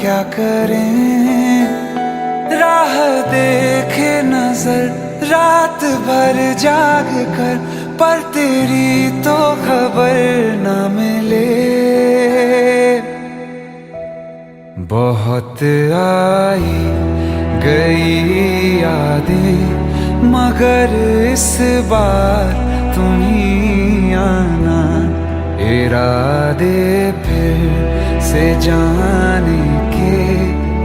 क्या करें, राह देखे नजर रात भर जाग कर, पर तेरी तो खबर न मिले। बहुत आई गई यादें मगर इस बार तुम ही आना, इरादे फिर से जाने के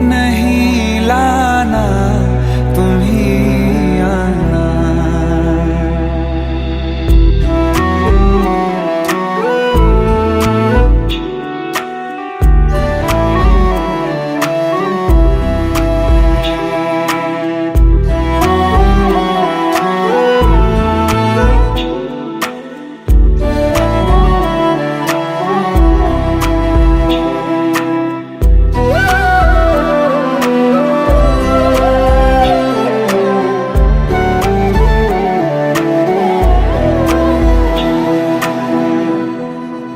नहीं लाना, तुम ही आना।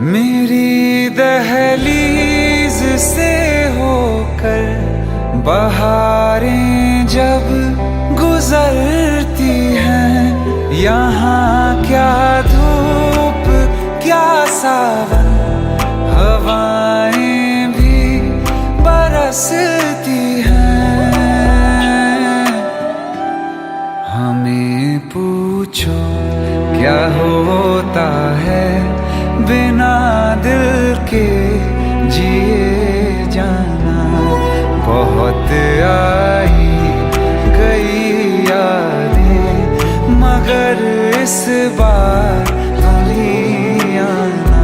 मेरी दहलीज से होकर बहारें जब गुजरती हैं, यहाँ क्या धूप क्या सावन, हवाएं भी बरसती हैं। हमें पूछो क्या होता है बिना दिल के जिए जाना। बहुत आई गई यादें मगर इस बार तुम ही आना।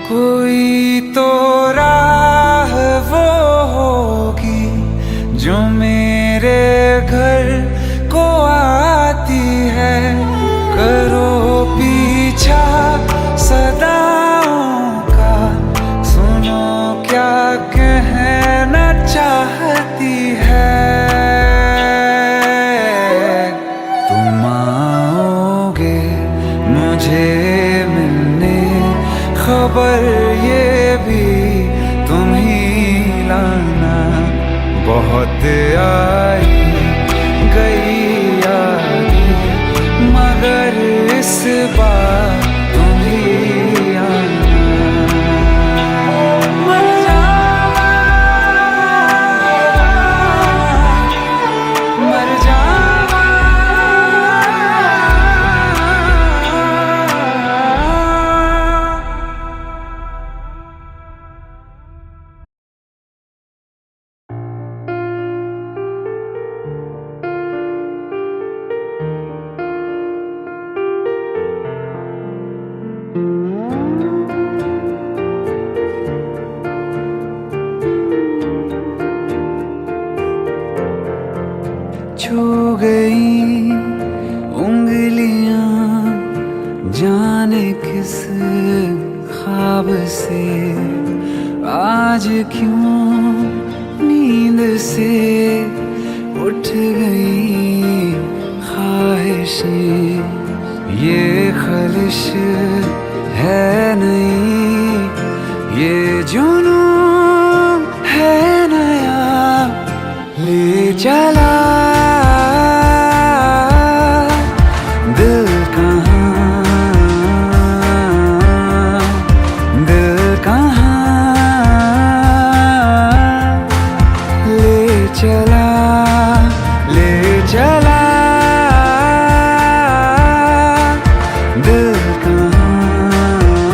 कोई तो राह वो होगी जो मेरे घर को आती है, करो पीछा सदाओं का, सुनो क्या कहना चाहती है। तुम आओगे मुझे मिलने, खबर ये भी तुम ही लाना। बहुत आई गई यादें मगर इस बार तुम ही आना। मर जावा, मर जावा, छू गई उंगलियां जाने किस ख्वाब से, आज क्यों नींद से उठ गई ख्वाहिशें। ये ख्वाहिश है नहीं, ये जुनून है नया, ले चला दिल कहाँ, दिल कहाँ ले चला, ले चला दिल कहाँ।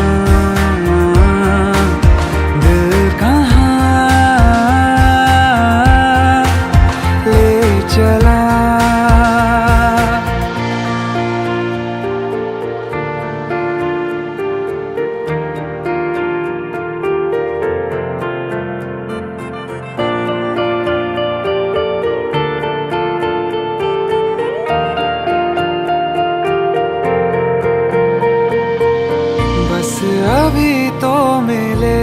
अभी तो मिले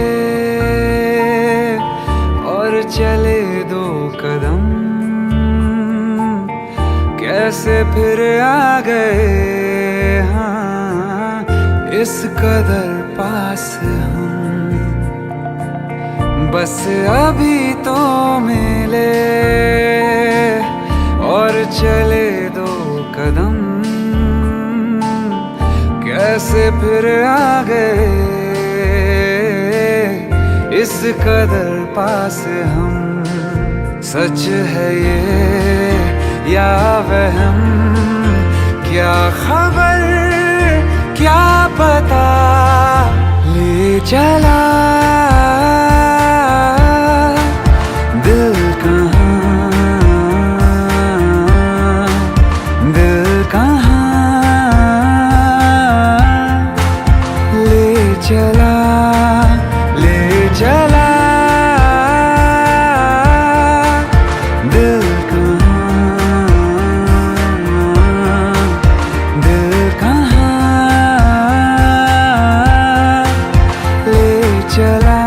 और चले दो कदम, कैसे फिर आ गए हाँ इस कदर पास हम। बस अभी तो मिले और चले दो कदम, कैसे फिर आ गए इस कदर पास हम। सच है ये या वहम, क्या खबर क्या पता, ले चला दिल कहाँ, दिल कहाँ ले चला, ले चला दिल कहाँ, दिल कहाँ ले चला।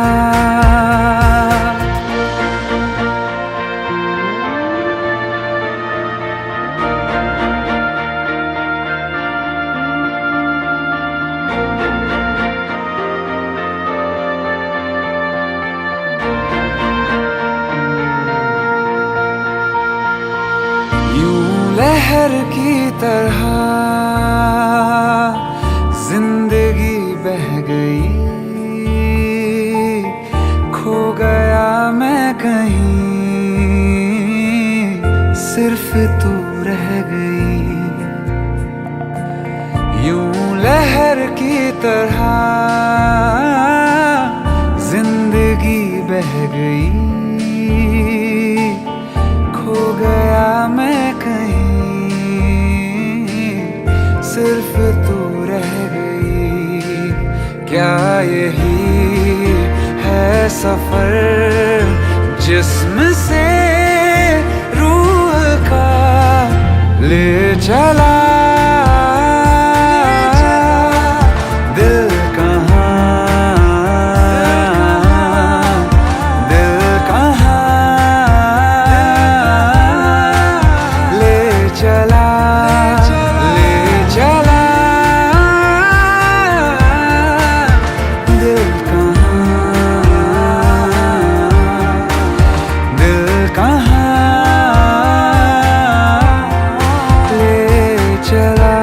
लहर की तरह जिंदगी बह गई, खो गया मैं कहीं, सिर्फ तू रह गई। यूं लहर की तरह जिंदगी बह गई, खो गया मैं कहीं, सिर्फ तू रह गई। क्या यही है सफर जिस्म से रूह का ले चला दिल कहाँ, दिल कहाँ ले चला, ले चला दिल कहाँ, दिल कहाँ ले चला।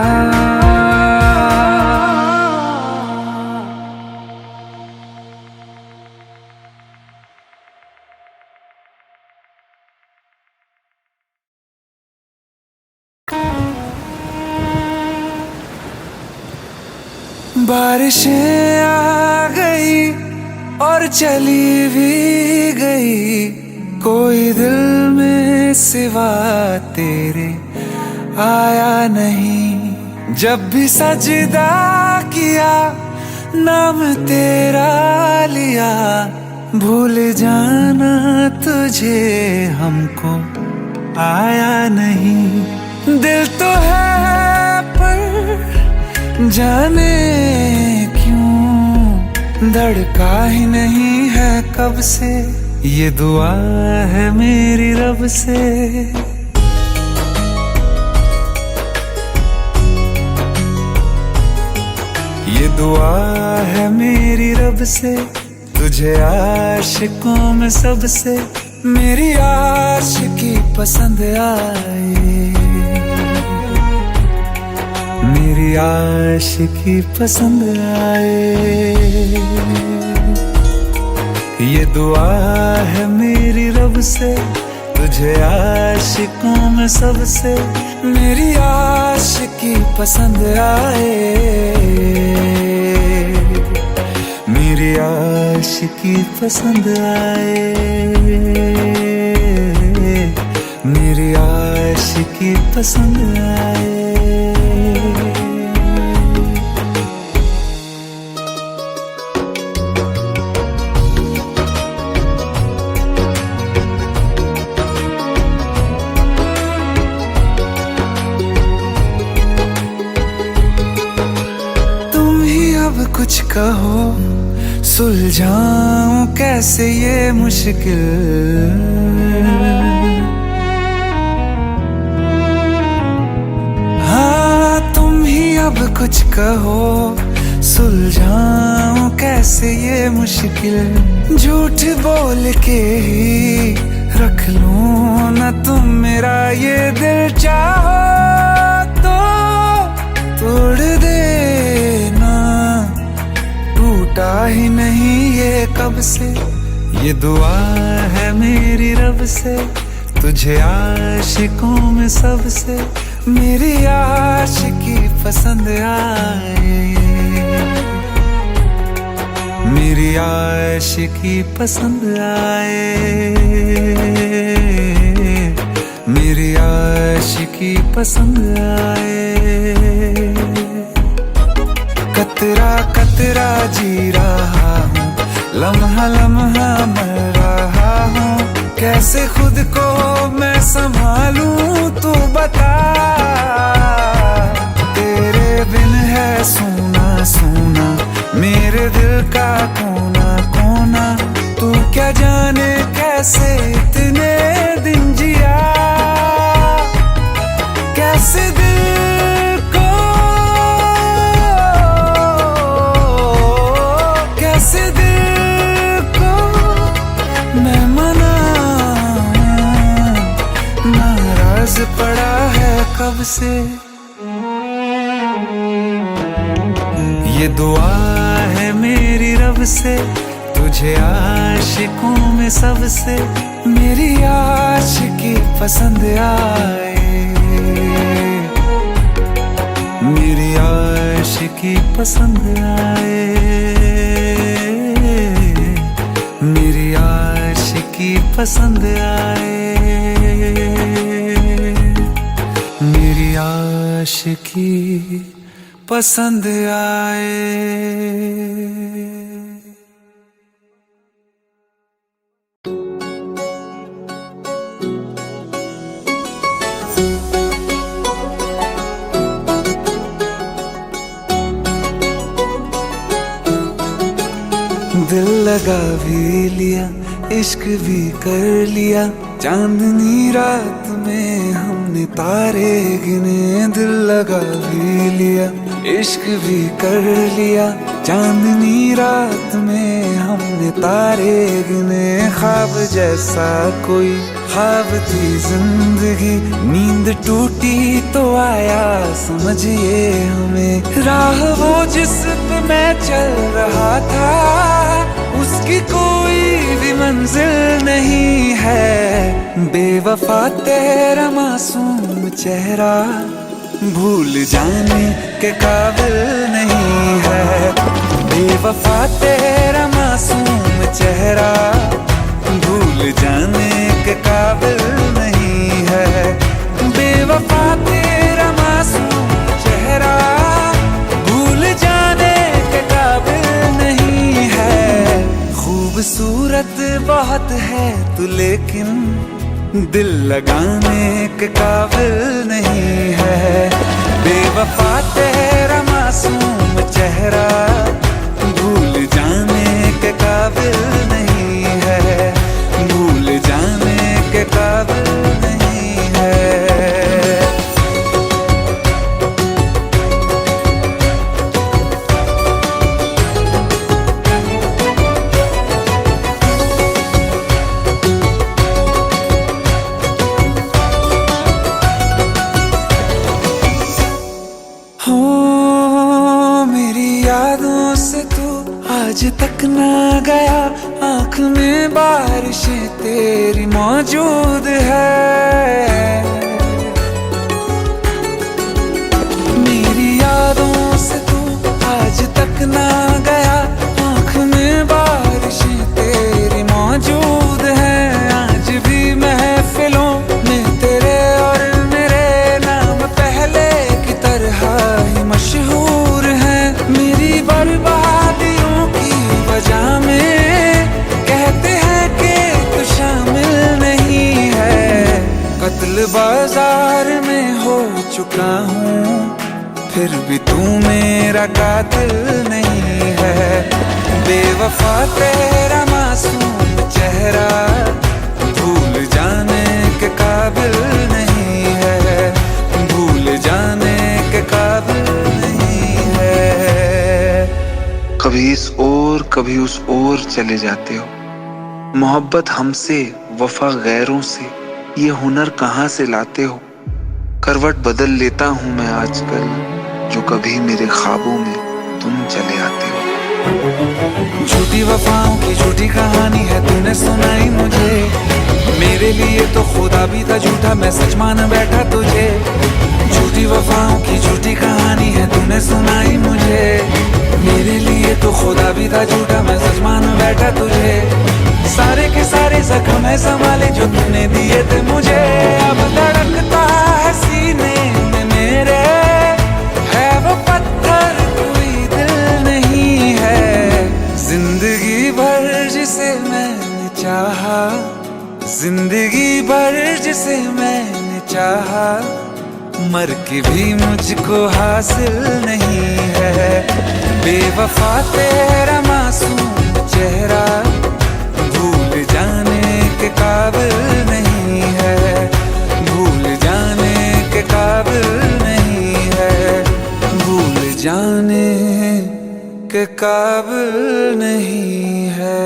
बारिशें आ गई और चली भी गई, कोई दिल में सिवा तेरे आया नहीं। जब भी सजदा किया नाम तेरा लिया, भूल जाना तुझे हमको आया नहीं। दिल तो है पर जाने क्यों धड़का ही नहीं है कब से, ये दुआ है मेरी रब से। ये दुआ है मेरी रब से, तुझे आशिकों में सबसे मेरी आशिकी पसंद आए, मेरी आशिकी पसंद आए। ये दुआ है मेरी रब से, तुझे आशिकों में सबसे मेरी आशिकी पसंद आए, मेरी आशिकी पसंद आए, मेरी आशिकी पसंद आए। अब कुछ कहो, सुलझाऊं कैसे ये मुश्किल। हाँ तुम ही अब कुछ कहो, सुलझाऊं कैसे ये मुश्किल। झूठ बोल के ही रख लूं ना तुम मेरा ये दिल, चाहो तो तोड़ देना। टूटा ही नहीं ये कब से, ये दुआ है मेरी रब से। तुझे आशिकों में सबसे मेरी आशिकी पसंद आए, मेरी आशिकी पसंद आए, मेरी आशिकी पसंद आए। कतरा कतरा जी रहा हूँ, लम्हा लम्हा मर रहा हूँ। कैसे खुद को मैं संभालूं तू बता। तेरे बिन है सूना सूना मेरे दिल का कोना कोना। तू क्या जाने कैसे इतने दिन जिया, कैसे दिल को, कैसे दिल को मैं मनाऊं। नाराज पड़ा है कब से, ये दुआ है मेरी रब से। तुझे आशिकों में सबसे मेरी आशिकी पसंद आए, मेरी आशिकी पसंद आए, मेरी आशिकी पसंद आए, मेरी आशिकी पसंद आए। दिल लगा भी लिया, इश्क भी कर लिया। चांदनी रात में हमने तारे गिने। दिल लगा भी लिया, इश्क भी कर लिया। चांदनी रात में हमने तारे गिने। ख्वाब जैसा कोई ख्वाब थी जिंदगी, नींद टूटी तो आया समझिए हमें। राह वो जिस पे मैं चल रहा था, उसकी कोई भी मंजिल नहीं है। बेवफा तेरा मासूम चेहरा भूल जाने के काबिल नहीं है। बेवफा तेरा मासूम चेहरा भूल जाने के काबिल नहीं है। बेवफा तेरा मासूम चेहरा भूल जाने के काबिल नहीं है। खूबसूरत बहुत है तू लेकिन दिल लगाने के काबिल नहीं है। बेवफा तेरा मासूम चेहरा भूल जाने के काबिल नहीं है। भूल जाने के काबिल नहीं है। यादों से तू आज तक ना गया। आँख में बारिशें तेरी मौजूद है। मेरी यादों से तू आज तक ना गया। आँख में बारिशें तेरी मौजूद है। आज भी महफिलों में तेरे और मेरे नाम पहले की तरह ही मशहूर है। मेरी बर्बादियों की वजह में कहते हैं कि तू शामिल नहीं है। कत्ल बाजार में हो चुका हूँ, फिर भी तू मेरा कातिल नहीं बेवफा तेरा मासूम चेहरा भूल जाने के काबिल नहीं है, भूल जाने के काबिल नहीं है। कभी इस ओर कभी उस ओर चले जाते हो, मोहब्बत हमसे वफा गैरों से, ये हुनर कहाँ से लाते हो। करवट बदल लेता हूँ मैं आजकल, जो कभी मेरे ख्वाबों में तुम चले आते हो। झूठी वफाओं की झूठी कहानी है तूने सुनाई मुझे, मेरे लिए तो खुदा भी था झूठा, मैं सच मान बैठा तुझे। झूठी वफाओं की झूठी कहानी है तूने सुनाई मुझे, मेरे लिए तो खुदा भी था झूठा, मैं सच मान बैठा तुझे। सारे के सारे जख्म है संभाले जो तूने दिए थे मुझे, अब धड़कता है सीने में मेरे, है वो पत्थर कोई दिल नहीं है। जिंदगी भर जिसे मैंने चाहा, जिंदगी भर जिसे मैंने चाहा, मर के भी मुझको हासिल नहीं है। बेवफा तेरा मासूम चेहरा भूल जाने के काबिल नहीं है, भूल जाने के काबिल नहीं है, भूल जाने के काबिल नहीं है।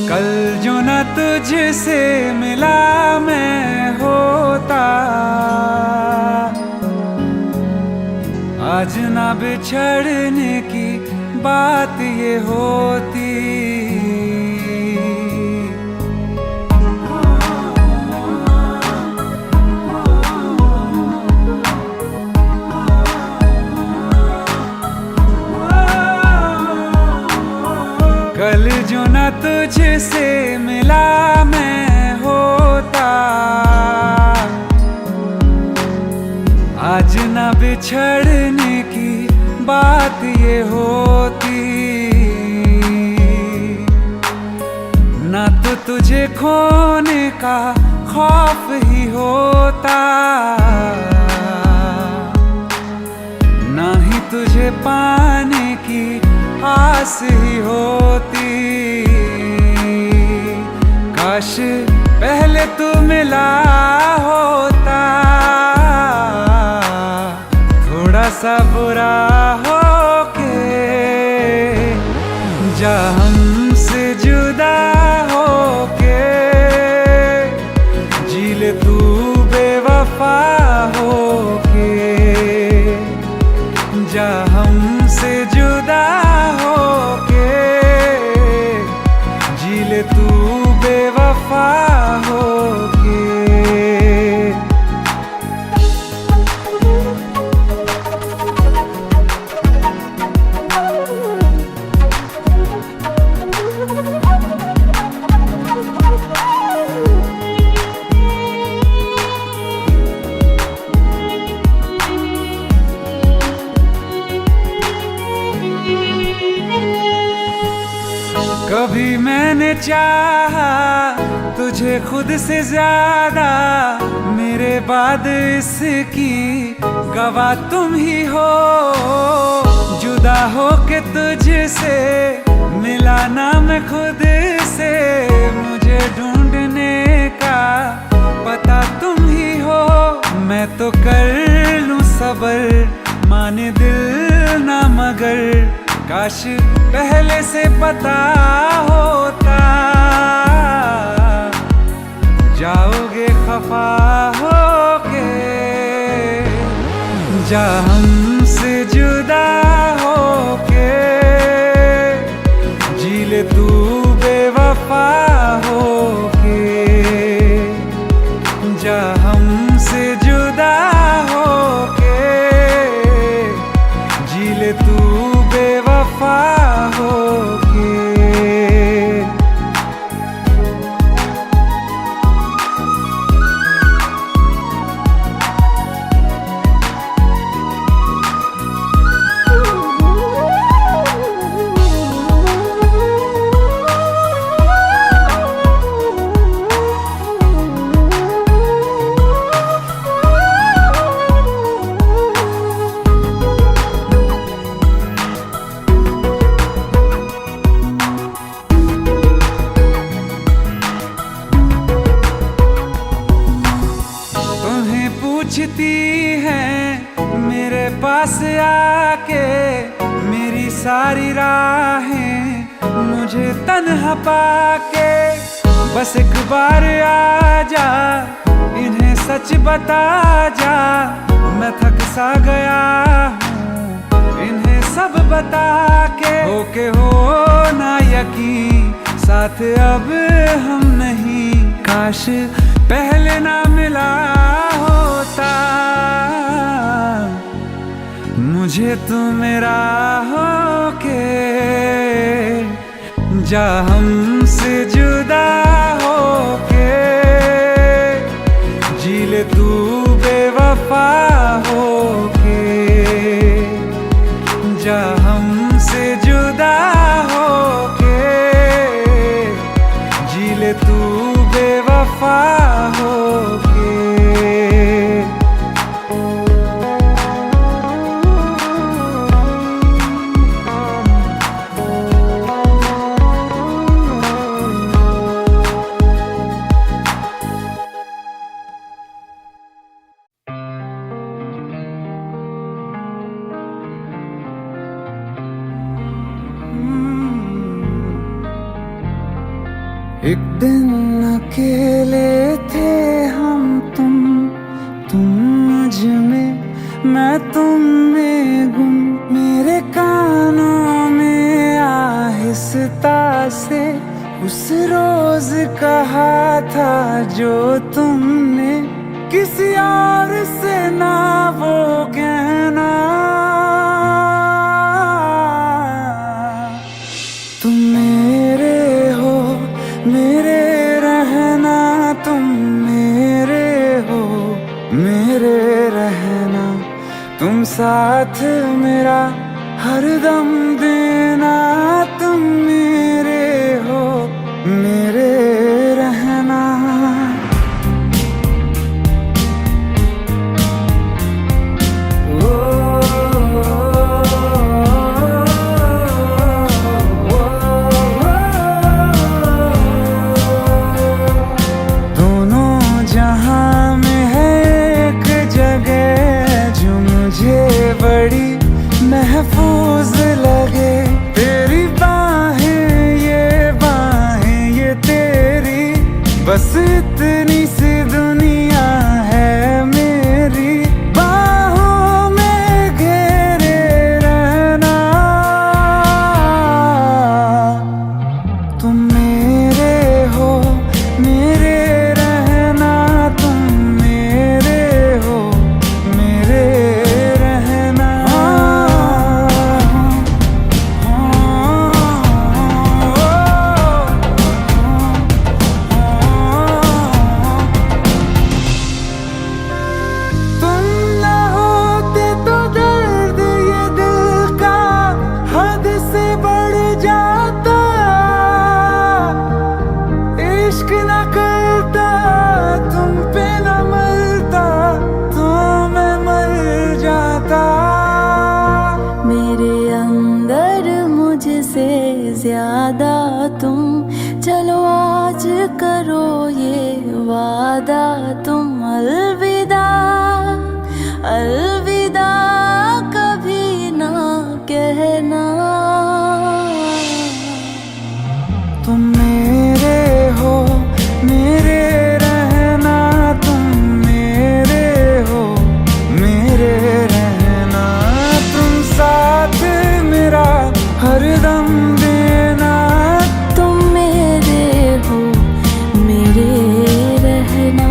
कल जो न तुझसे मिला मैं होता, आज ना बिछड़ने की बात ये होती। कल जो न तुझसे मिला मैं होता, आज न बिछड़ने की बात ये होती। न तो तुझे खोने का खौफ ही होता, ना ही तुझे पाने की आस ही होती। काश पहले तू मिला होता, थोड़ा सा बुरा होके जा हमसे जुदा होके, जी ले तू बेवफा होके, जा हमसे जुदा होके, जी ले तू बेवफा होके। कभी मैंने चाहा तुझे खुद से ज्यादा, मेरे बाद इसकी गवाह तुम ही हो। जुदा हो के तुझसे मिला ना मैं खुद से, मुझे ढूंढने का पता तुम ही हो। मैं तो कर लूं सबर, माने दिल ना मगर, काश पहले से पता होता। जाओगे खफा होके, जा हमसे जुदा होके, जी ले तू बेवफा होके, पूछती हैं मेरे पास आके मेरी सारी राहें मुझे तन्हा पाके। बस एक बार आजा इन्हें सच बता जा, मैं थक सा गया हूँ इन्हें सब बता के। होके हो ना यकीन साथ अब हम नहीं, काश पहले ना मिला होता मुझे तू मेरा होके। जा हमसे जुदा होके, जी ले तू बेवफा होके। जा हमसे जुदा होके, जी ले तू बेवफा होके। एक दिन अकेले थे हम तुम मुझ में, मैं तुम में गुम। मेरे कानों में आहिस्ता से उस रोज कहा था जो तुमने किसी और से ना वो कहना। तुम मेरे हो मेरे रहना, तुम मेरे हो मेरे रहना। तुम साथ मेरा हरदम देना, तुम मेरे हो मेरे रहना। बड़ी महफूज लगे तेरी बाहें ये तेरी, बस इतनी सी दुनिया है मेरी। बाहों में घेरे रहना, तुम मेरे हो मेरे रहना, तुम मेरे हो मेरे। ज्यादा तुम चलो आज करो ये वादा, तुम अलविदा अलविदा कभी ना कहना। तुम मेरे हो मेरे रहना, तुम मेरे हो मेरे रहना। तुम साथ मेरा हरदम देना, तुम मेरे हो मेरे रहना।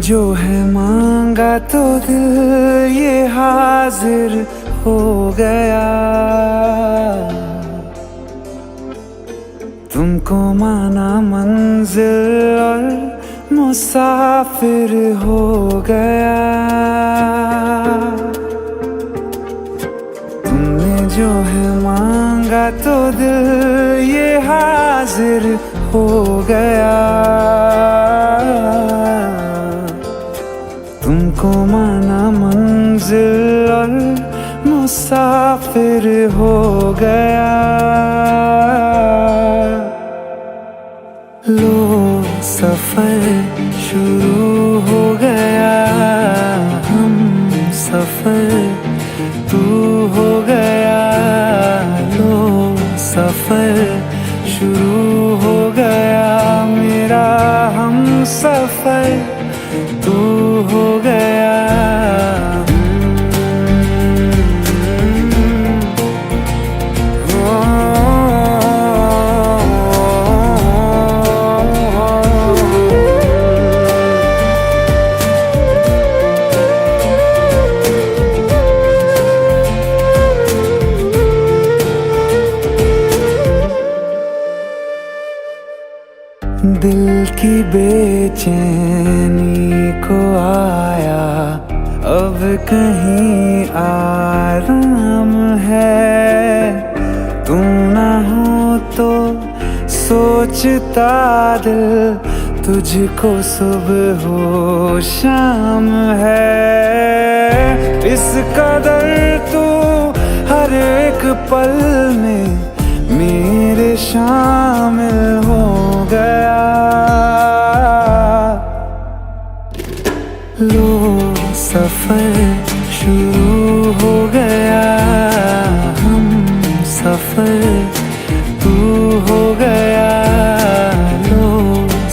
जो है मांगा तो दिल ये हाजिर हो गया। तुमको माना मंजिल और मुसाफिर हो गया। तुमने जो है मांगा तो दिल ये हाजिर हो गया। तुमको माना मंजिल और मुसाफिर हो गया। लो सफर शुरू हो गया, हम सफर तू हो गया। लो सफर शुरू हो गया, मेरा हम सफर तू हो गया। दिल की बेचैनी को आया अब कहीं आराम है। तू ना हो तो सोचता दिल तुझको सुबह हो शाम है। इस कदर तू हर एक पल में मेरे शामिल हो गया। लो सफर शुरू हो गया, हम सफर तू हो गया। लो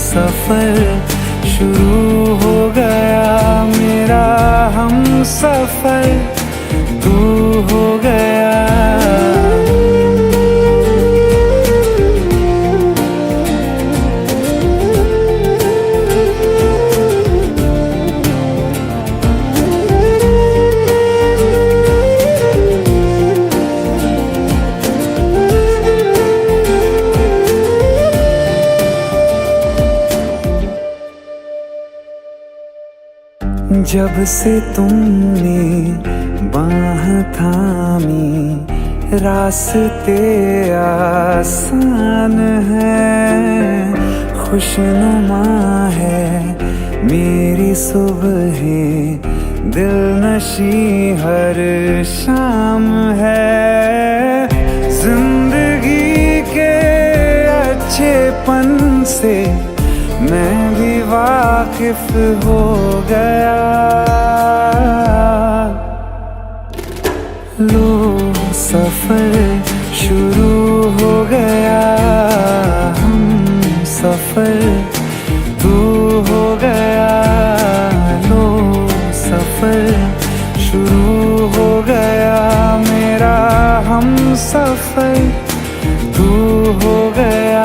सफर शुरू हो गया, मेरा हम सफर तू हो गया। जब से तुमने बाह थामी रास्ते आसान है। खुशनुमा है मेरी सुबहें, दिल नशी हर शाम है। जिंदगी के अच्छेपन से मैं भी वाकिफ हो गया। लो सफर शुरू हो गया, हम सफर तू हो गया। लो सफर शुरू हो गया, मेरा हम सफर तू हो गया।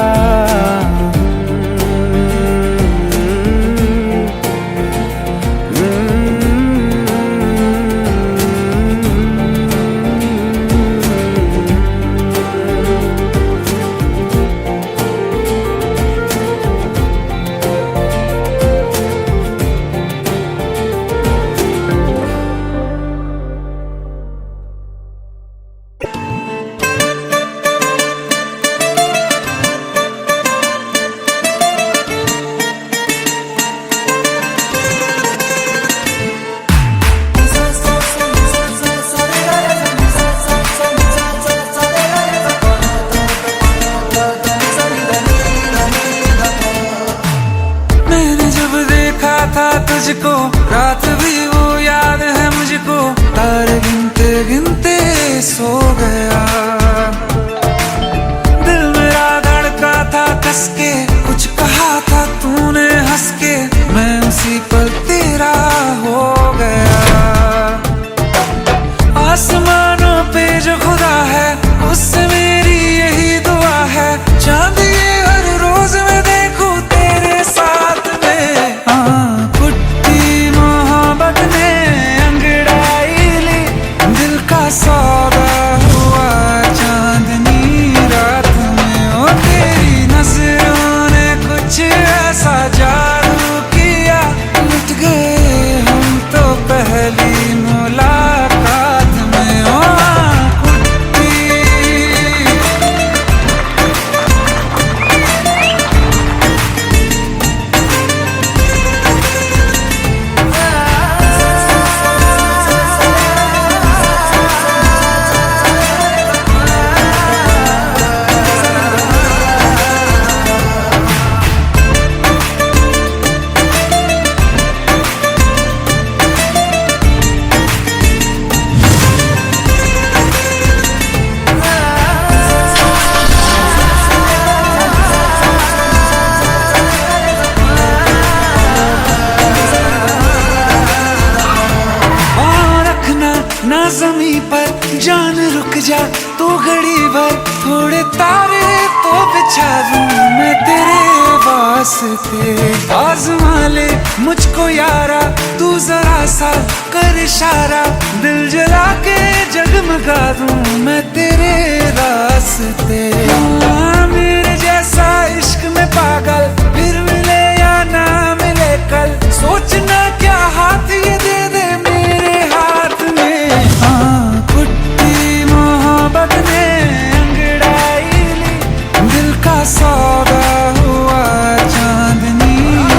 तुझको रात भी वो याद है मुझको, तारे गिनते गिनते सो गया। दिल मेरा धड़का था कस के, कुछ कहा था तूने हंस के, मैं उसी पल तेरा हो गया। आसमानों पे जो खुदा है उससे मेरी यही दुआ है, चांद ये हर रोज मैं देखूं तेरे साथ में। कुट्टी बिछा दूं मैं तेरे वास्ते। आजमा ले मुझको यारा, तू जरा सा कर इशारा, दिल जला के जगमगा दूं मैं तेरे रास्ते। मेरे जैसा इश्क में पागल फिर मिले या ना मिले कल, सोचना क्या हाथ ये दे दे मेरे हाथ में। हाँ कुट्टी मोहब्बत ने अंगड़ाई ली, दिल का सौदा हुआ चांदनी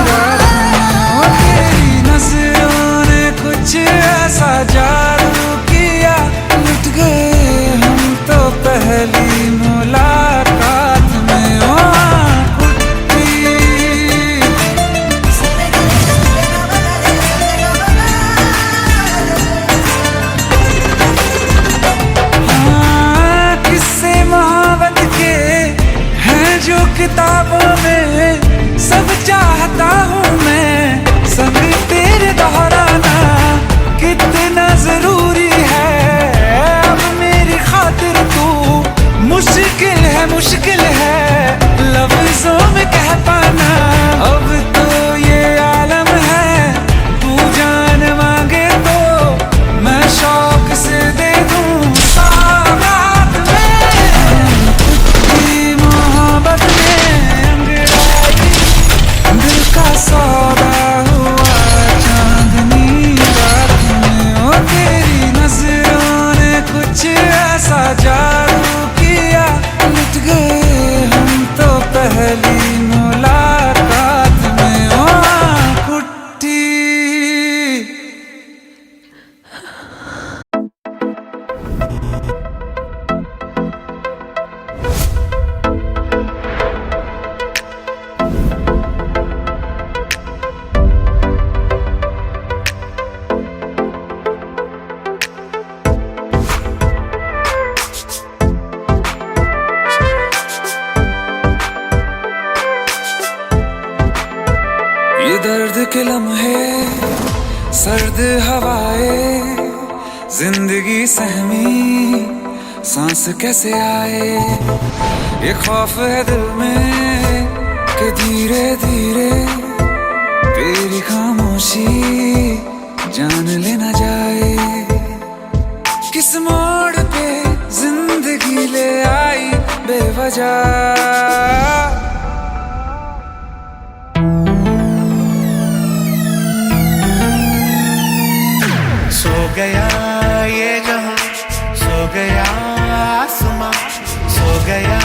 रात में। और तेरी नजरों ने कुछ ऐसा जादू किया, लुट गए हम तो पहली मुलाकात में। ओ किताबों में सब चाहता हूँ मैं, सब तेरे दोहराना कितना जरूरी है। अब मेरी खातिर तू मुश्किल है लफ्जों में कह पाना। अब तो ये आलम है, तू जान मांगे तो मैं शौक से दे दूँ सौगात में। कुछ मोहब्बत का सौदा हुआ चांदनी रात में। ओ तेरी नजरों ने कुछ ऐसा जादू किया, लुट गए हम तो पहली मुलाकात में। ओ कुट्टी ये दर्द के लम्हे, सर्द हवाएं, जिंदगी सहमी सांस कैसे आए। ये खौफ है दिल में कि धीरे धीरे तेरी खामोशी जान लेना जाए। किस मोड़ पे जिंदगी ले आई बेवजह, सो गया ये जहां, सो गया आसमां, सो गया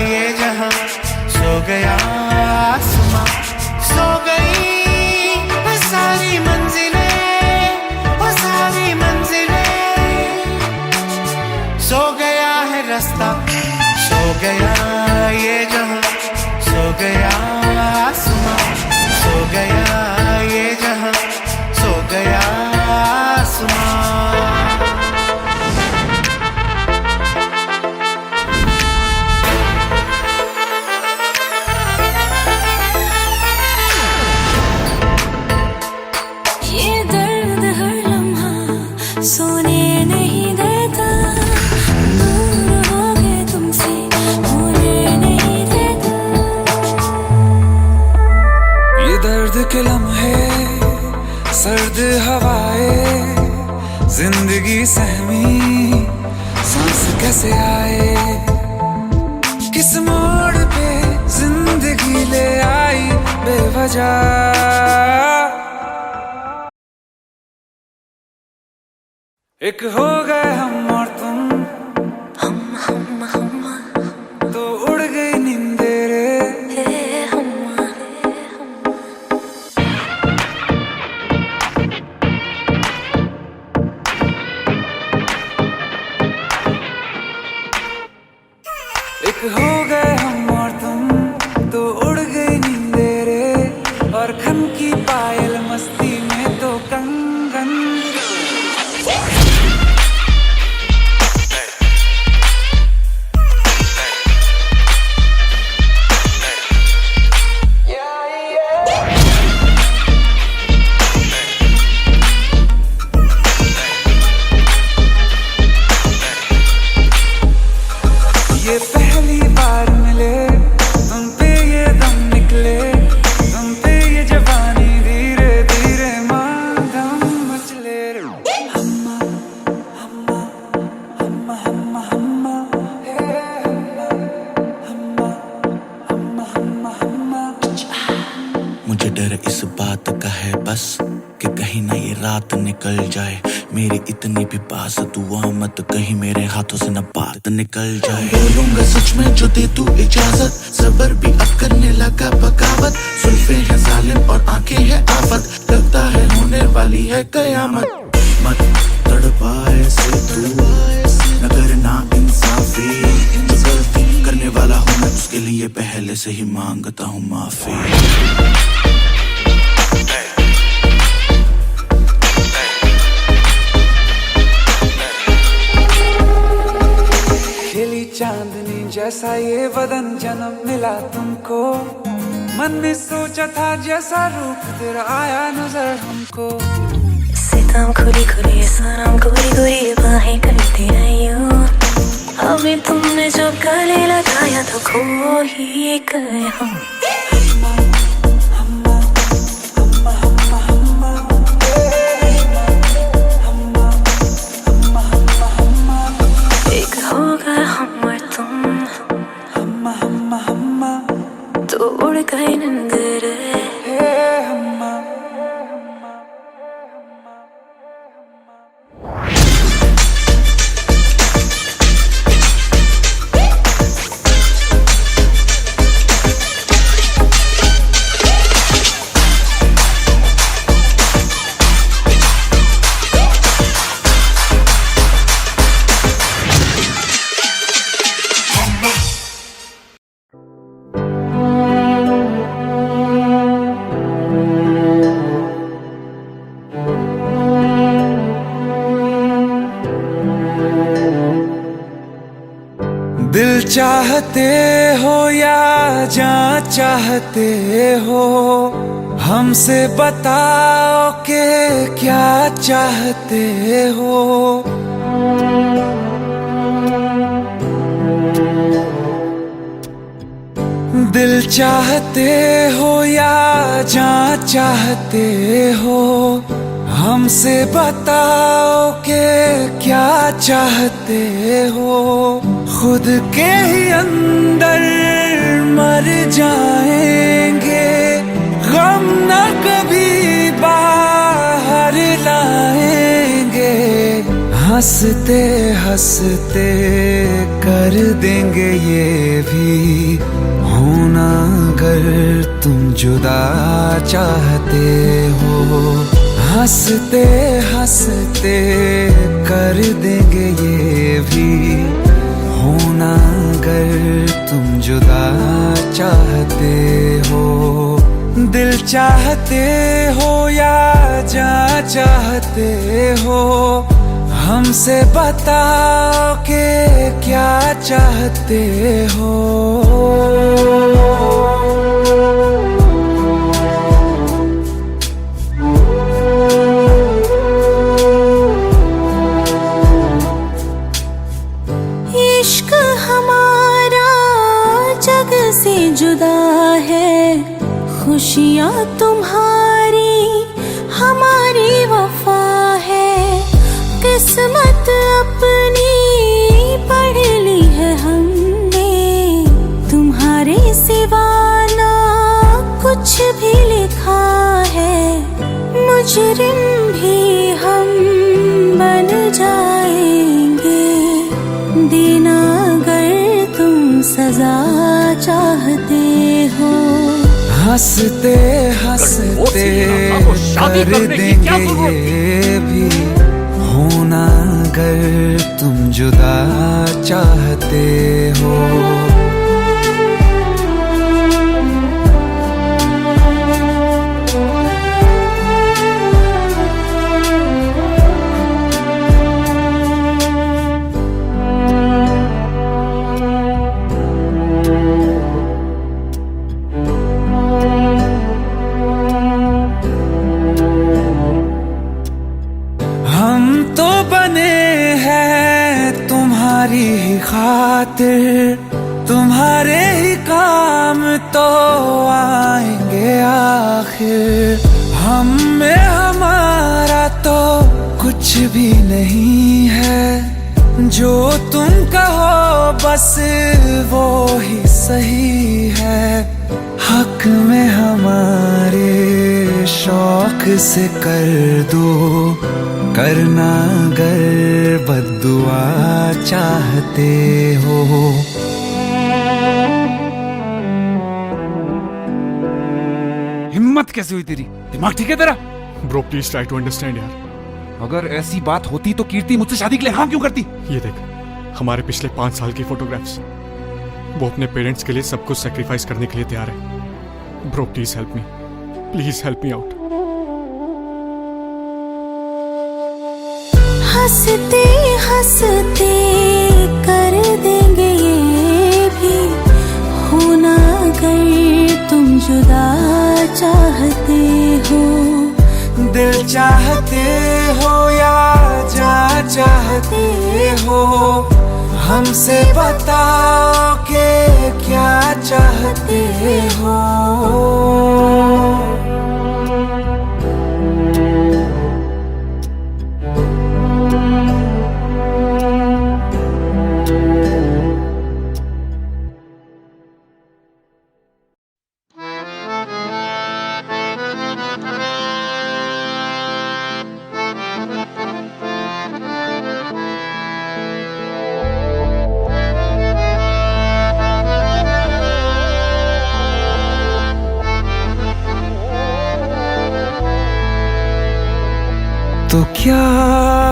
ये जहां, सो गया आसमां। सो गई वो सारी मंजिलें, वो सारी मंजिलें। सो गया है रास्ता, सो गया ये जहां, सो गया आसमां, सो गया ये जहां, सो गया आसमां। ये दर्द हर लम्हा सोने नहीं देता, दूर हो गए तुमसे होने नहीं देता। ये दर्द के लम्हे, सर्द हवाएं, जिंदगी सहमी सांस कैसे आए। किस मोड़ पे जिंदगी ले आई बेवजह। एक हो गए हम और तुम, तो उड़ गई नींदे रे। एक हो गए हम और तुम, तो उड़ गई नींदे रे। और खन की पायल मस्ती में तो कंगन। मुझे डर इस बात का है बस कि कहीं ना ये रात निकल जाए। मेरी इतनी भी पास दुआ मत कहीं मेरे हाथों से न बात निकल जाए। बोलूंगा सच में जो दे तू इजाजत, सबर भी अब करने लगा बगावत। जुल्फे हैं जालिम और आंखें हैं आफत, लगता है होने वाली है कयामत। मत तड़पा ऐसे तू न करना इंसाफी, जो गलती करने वाला हूँ मैं उसके लिए पहले से ही मांगता हूँ माफी। खिली चांदनी जैसा ये बदन जन्म मिला तुमको, मन में सोचा था जैसा रूप तेरा आया नजर हमको। सितम खुली खुली सनम गोरी गोरी बाहें करती रही हो, अभी तुमने जो गले लगाया तो खो ही गए हम। एक होगा हम और तुम, तो उड़ गए नींदरे। दिल चाहते हो या जान चाहते हो, हमसे बताओ कि क्या चाहते हो। दिल चाहते हो या जान चाहते हो, हमसे बताओ कि क्या चाहते हो। खुद के ही अंदर मर जाएंगे, गम न कभी बाहर लाएंगे। हंसते हंसते कर देंगे ये भी होना अगर तुम जुदा चाहते हो। हंसते हंसते कर देंगे ये भी होना अगर तुम जुदा चाहते हो। दिल चाहते हो या जान चाहते हो, हमसे बताओ कि क्या चाहते हो। इश्क हमारा जग से जुदा है, खुशियाँ तुम्हारी हमारी वफा है। किस्मत अपनी पढ़ ली है हमने, तुम्हारे सिवा ना कुछ भी लिखा है। मुजरिम भी हम बन जाएंगे, देना अगर तुम सजा चाहते हो। हंसते हंसते कर देंगे ये भी होना अगर तुम जुदा चाहते हो। हम तो बने हैं तुम्हारी ही खातिर, तुम्हारे ही काम तो आएंगे आखिर। हम में हमारा तो कुछ भी नहीं है, जो तुम कहो बस वो ही सही है। हक में हमारे मुझसे कर दो, करना अगर बद्दुआ चाहते हो। हिम्मत कैसे हुई तेरी? दिमाग ठीक है तेरा? Bro please try to understand यार। अगर ऐसी बात होती तो कीर्ति मुझसे शादी के लिए हाँ क्यों करती? ये देख, हमारे पिछले 5 साल की फोटोग्राफ्स, वो अपने पेरेंट्स के लिए सब कुछ सेक्रीफाइस करने के लिए तैयार है। Bro please help me, please help me out. हंसते हंसते कर देंगे ये भी, होना अगर तुम जुदा चाहते हो। दिल चाहते हो या जा चाहते हो, हमसे बताओ कि क्या चाहते हो। तो क्या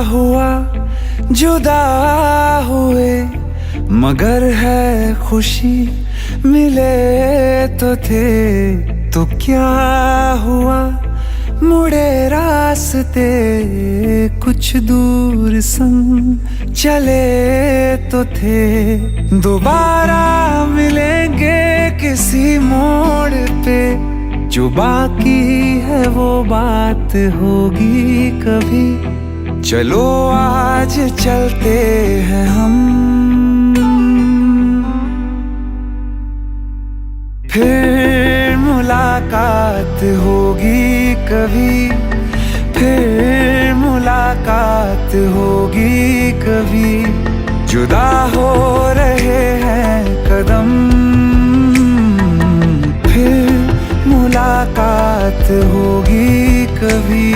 हुआ जुदा हुए, मगर है खुशी मिले तो थे। तो क्या हुआ मुड़े रास्ते, कुछ दूर संग चले तो थे। दोबारा मिलेंगे किसी मोड़ पे, जो बाकी है वो बात होगी कभी। चलो आज चलते हैं हम, फिर मुलाकात होगी कभी। फिर मुलाकात होगी कभी। जुदा हो रहे हैं कदम, फिर मुलाकात होगी कभी।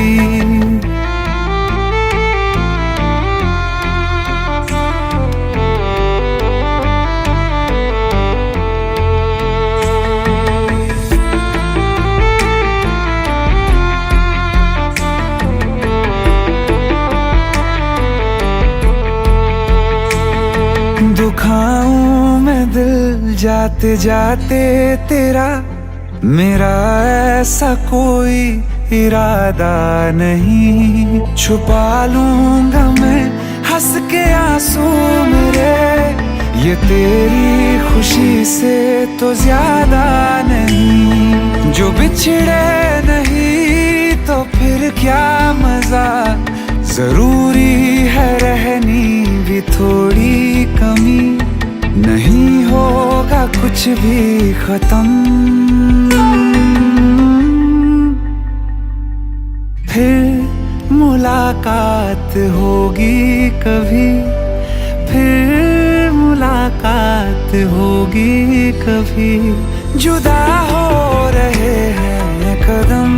दुखाऊं मैं दिल जाते जाते तेरा, मेरा ऐसा कोई इरादा नहीं। छुपा लूंगा मैं हंस के आंसू मेरे, ये तेरी खुशी से तो ज्यादा नहीं। जो बिछड़े नहीं तो फिर क्या मजा, जरूरी है रहनी भी थोड़ी कमी। नहीं होगा कुछ भी खत्म, फिर मुलाकात होगी कभी। फिर मुलाकात होगी कभी। जुदा हो रहे हैं कदम,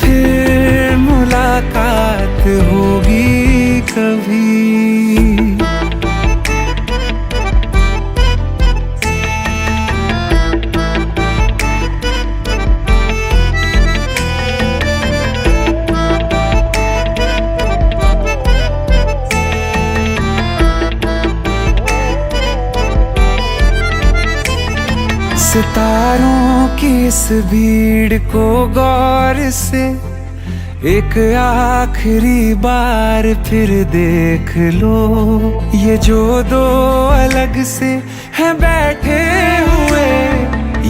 फिर मुलाकात होगी कभी। सितारों की इस भीड़ को गौर से एक आखिरी बार फिर देख लो। ये जो दो अलग से हैं बैठे हुए,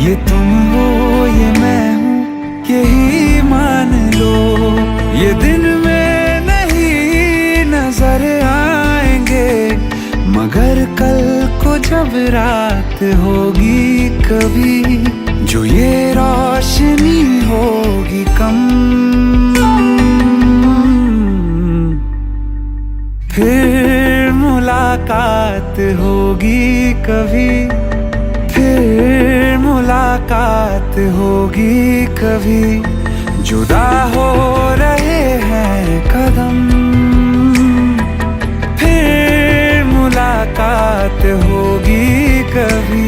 ये तुम हो ये मैं हूँ यही मान लो। ये दिन में नहीं नजर आएंगे, मगर कल को जब रात होगी कभी, जो ये रोशनी होगी कम, फिर मुलाकात होगी कभी। फिर मुलाकात होगी कभी। जुदा हो रहे हैं कदम, फिर मुलाकात होगी कभी।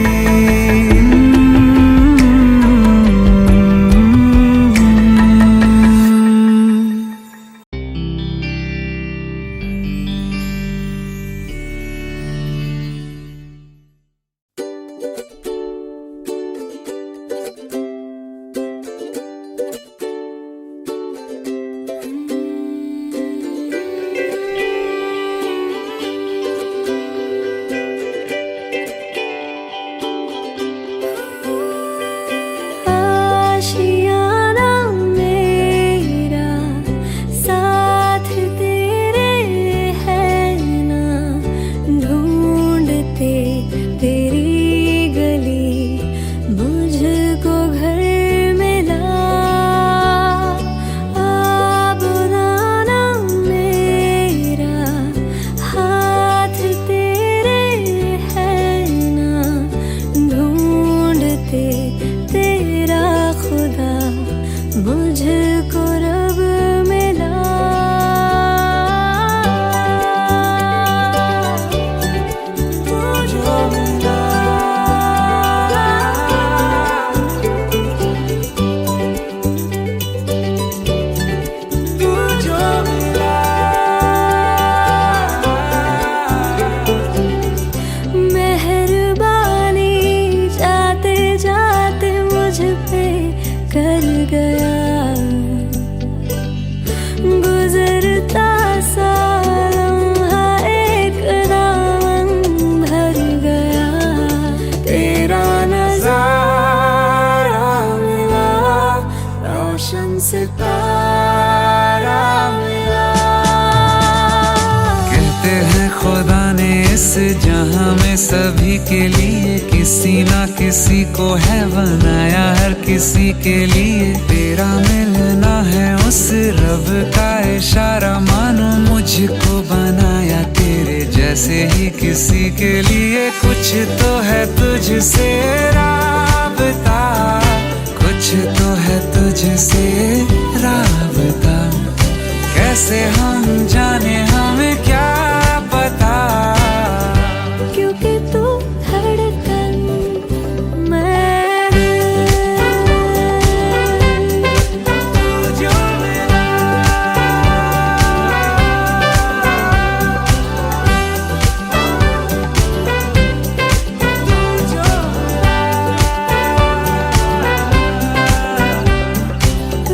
सभी के लिए किसी ना किसी को है बनाया, हर किसी के लिए तेरा मिलना है उस रब का इशारा। मानो मुझको बनाया तेरे जैसे ही किसी के लिए। कुछ तो है तुझसे राबता, कुछ तो है तुझसे राबता। कैसे हम जाने हमें क्या पता, क्योंकि तू धड़कन मैं जो मेरा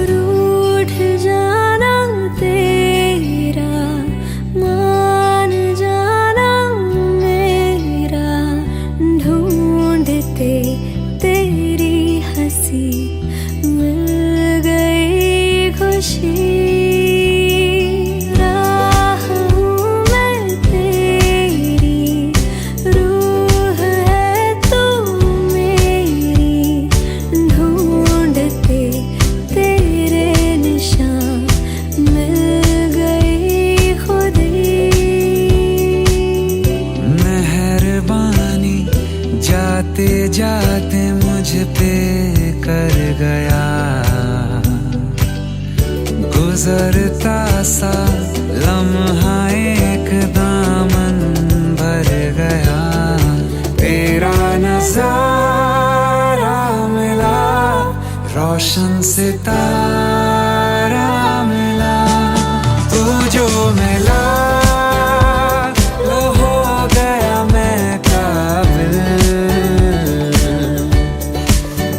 रूठ जाना तेरा, मान जाना मेरा, ढूंढते तेरी हंसी मिल गई खुशी। राह हूँ मैं तेरी, रूह है तू मेरी, ढूंढते तेरे निशान मिल गई खुदी। मेहरबानी जाते जाते मुझ पे कर गया, गुजरता सा लम्हा एक दामन भर गया। तेरा नजारा मिला, रोशन सितारा मिला। तू जो मिला वो हो गया मैं काबिल,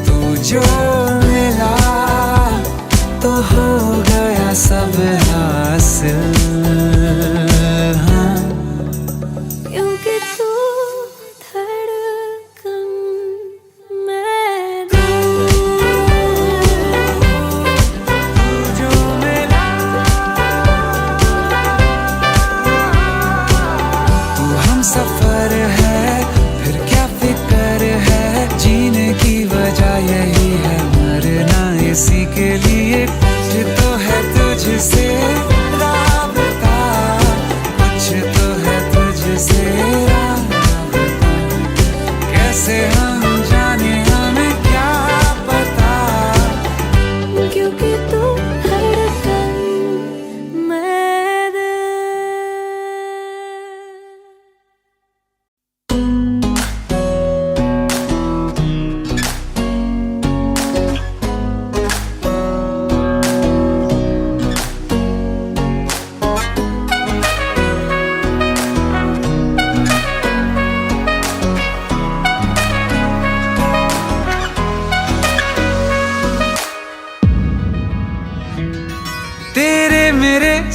तू जो मिला तो हो गया सब हासिल। हाँ क्योंकि तू धड़कन मैं दिल।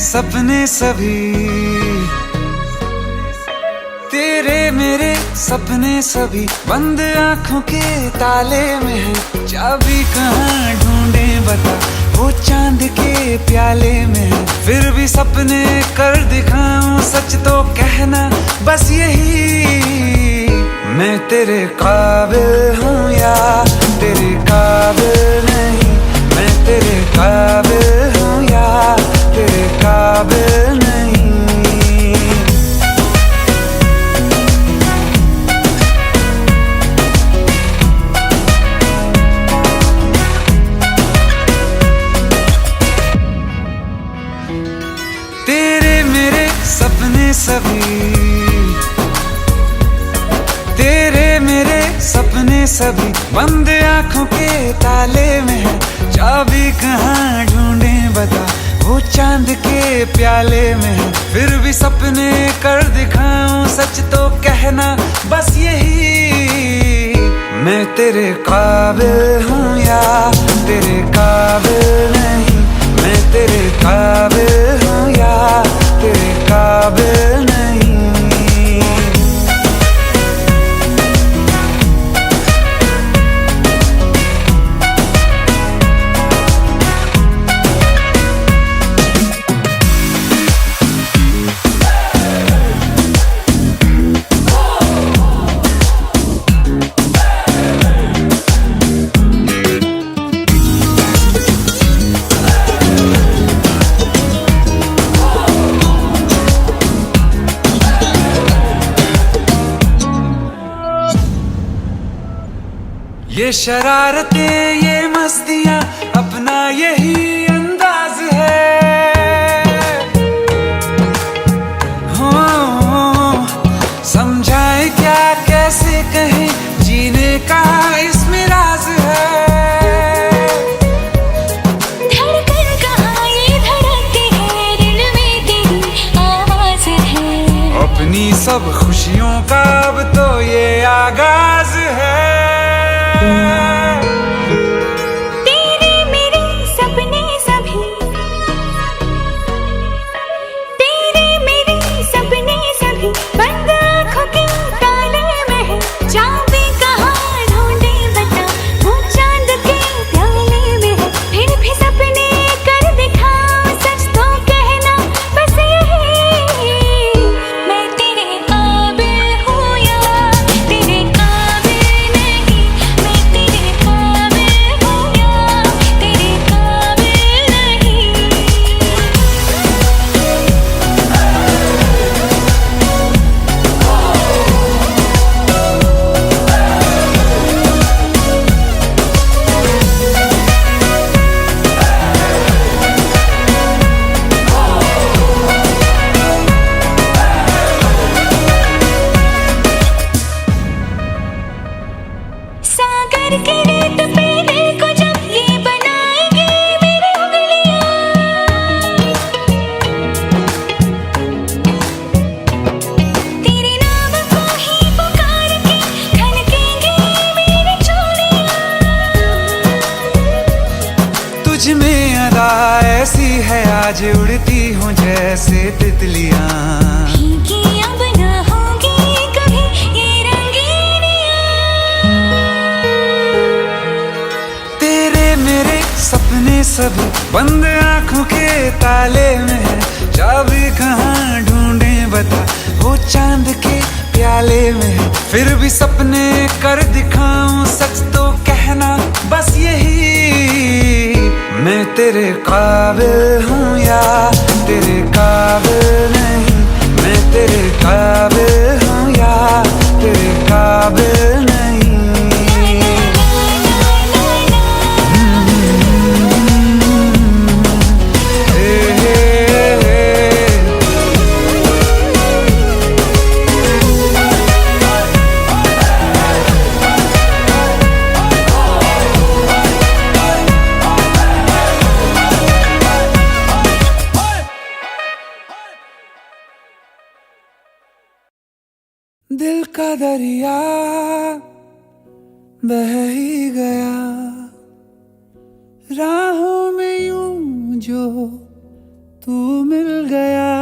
सपने सभी, तेरे मेरे सपने सभी बंद आंखों के ताले में है। चाबी कहाँ ढूंढे बता, वो चांद के प्याले में है। फिर भी सपने कर दिखाऊं, सच तो कहना बस यही, मैं तेरे काबिल हूँ या तेरे काबिल नहीं। मैं तेरे काबिल हूँ या तेरे काबिल नहीं। तेरे मेरे सपने सभी, तेरे मेरे सपने सभी बंद आंखों के ताले में है। चाबी कहाँ ढूंढे बता, वो चांद के प्याले में है। फिर भी सपने कर दिखाऊं, सच तो कहना बस यही, मैं तेरे काबिल हूँ या तेरे काबिल नहीं। मैं तेरे काबिल हूँ या तेरे काबिल नहीं। ये शरारतें ये मस्तियाँ अपना यही अंदाज है। हो समझाए क्या कैसे कहें, जीने का इसमें राज है। धड़कन कहाँ ये धड़कती है, दिल में तेरी आवाज है। अपनी सब खुशियों का अब तो ये आगाज है। तेरे मेरे सपने सभी, तेरे मेरे सपने सभी बंद आँखों के ताले में है। चाबी कहाँ ढूंढे बता, वो चांद के प्याले में है। फिर भी सपने कर दिखाऊं, सच तो कहना बस यही, मैं तेरे काबिल हूँ या तेरे काबिल नहीं। मैं तेरे काबिल हूँ या तेरे काबिल नहीं। सागर के रेत पे दिल को जब ये बनाएंगे मेरी उंगलियां, तेरे नाम को ही पुकार के खनकेंगे मेरी चूड़ियां। तुझ में अदा ऐसी है, आज उड़ती हूँ जैसे तितलियां। फीकी अब न होंगी कभी ये रंगीनियां। तेरे मेरे सपने सभी बंद आंखों के ताले में है। चाबी कहाँ ढूंढे बता, वो चांद के प्याले में है। फिर भी सपने कर दिखाऊं, सच तो कहना बस यही, मैं तेरे काबिल हूँ या तेरे काबिल नहीं। मैं तेरे काबिल हूँ या तेरे काबिल नहीं। दिल का दरिया बह ही गया, राहों में यूं जो तू मिल गया,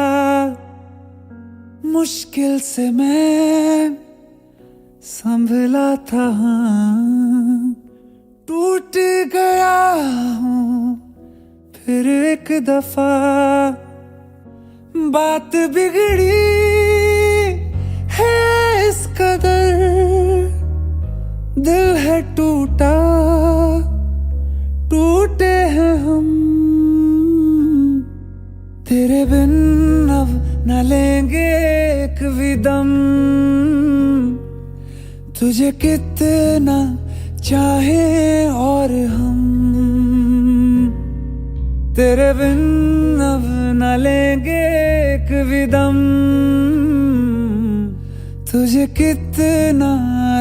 मुश्किल से मैं संभला था, टूट गया हूँ फिर एक दफा। बात बिगड़ी है इस कदर, दिल है टूटा, टूटे हैं हम। तेरे बिन अब न लेंगे एक भी दम, तुझे कितना चाहे और हम। तेरे बिन अब न लेंगे एक भी दम, तुझे कितना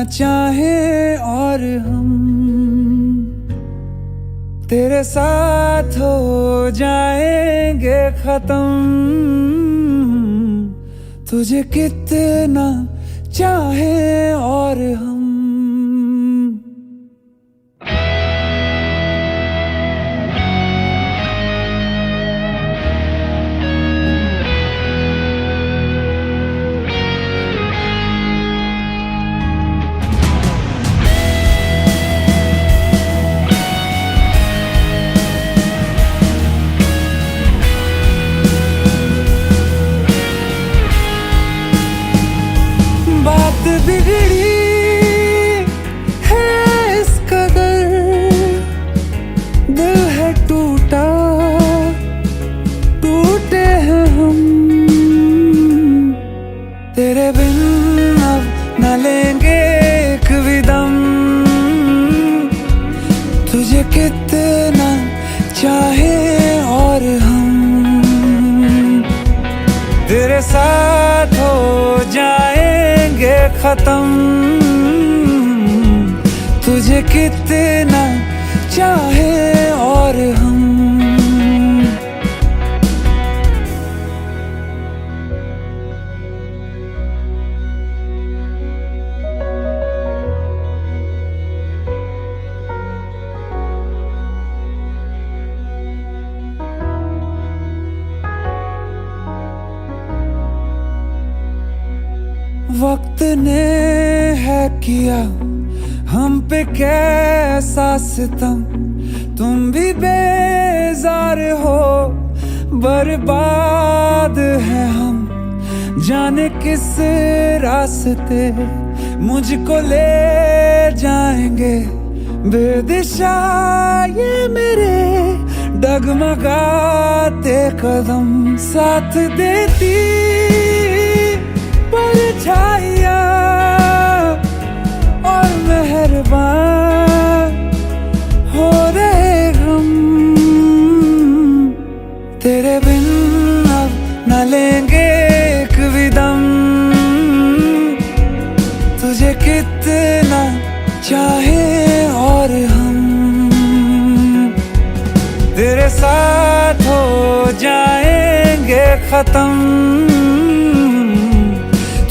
चाहे और हम। तेरे साथ हो जाएंगे खत्म, तुझे कितना चाहे और हम। बात बिगड़ी है इस कदर, दिल है टूटा, टूटे हैं हम। तेरे बिन अब न लेंगे एक भी दम, तुझे कितना चाहे और हम। तेरे साथ हो जाएंगे खत्म, तुझे कितना चाहे और हम। वक्त ने है किया हम पे कैसा सितम, तुम भी बेजार हो, बर्बाद है हम। जाने किस रास्ते मुझको ले जाएंगे, बेदिशा ये मेरे डगमगाते कदम। साथ देती परछाइयाँ और मेहरबान हो रहे हम। तेरे बिन अब न लेंगे एक भी दम, तुझे कितना चाहे और हम। तेरे साथ हो जाएंगे खत्म,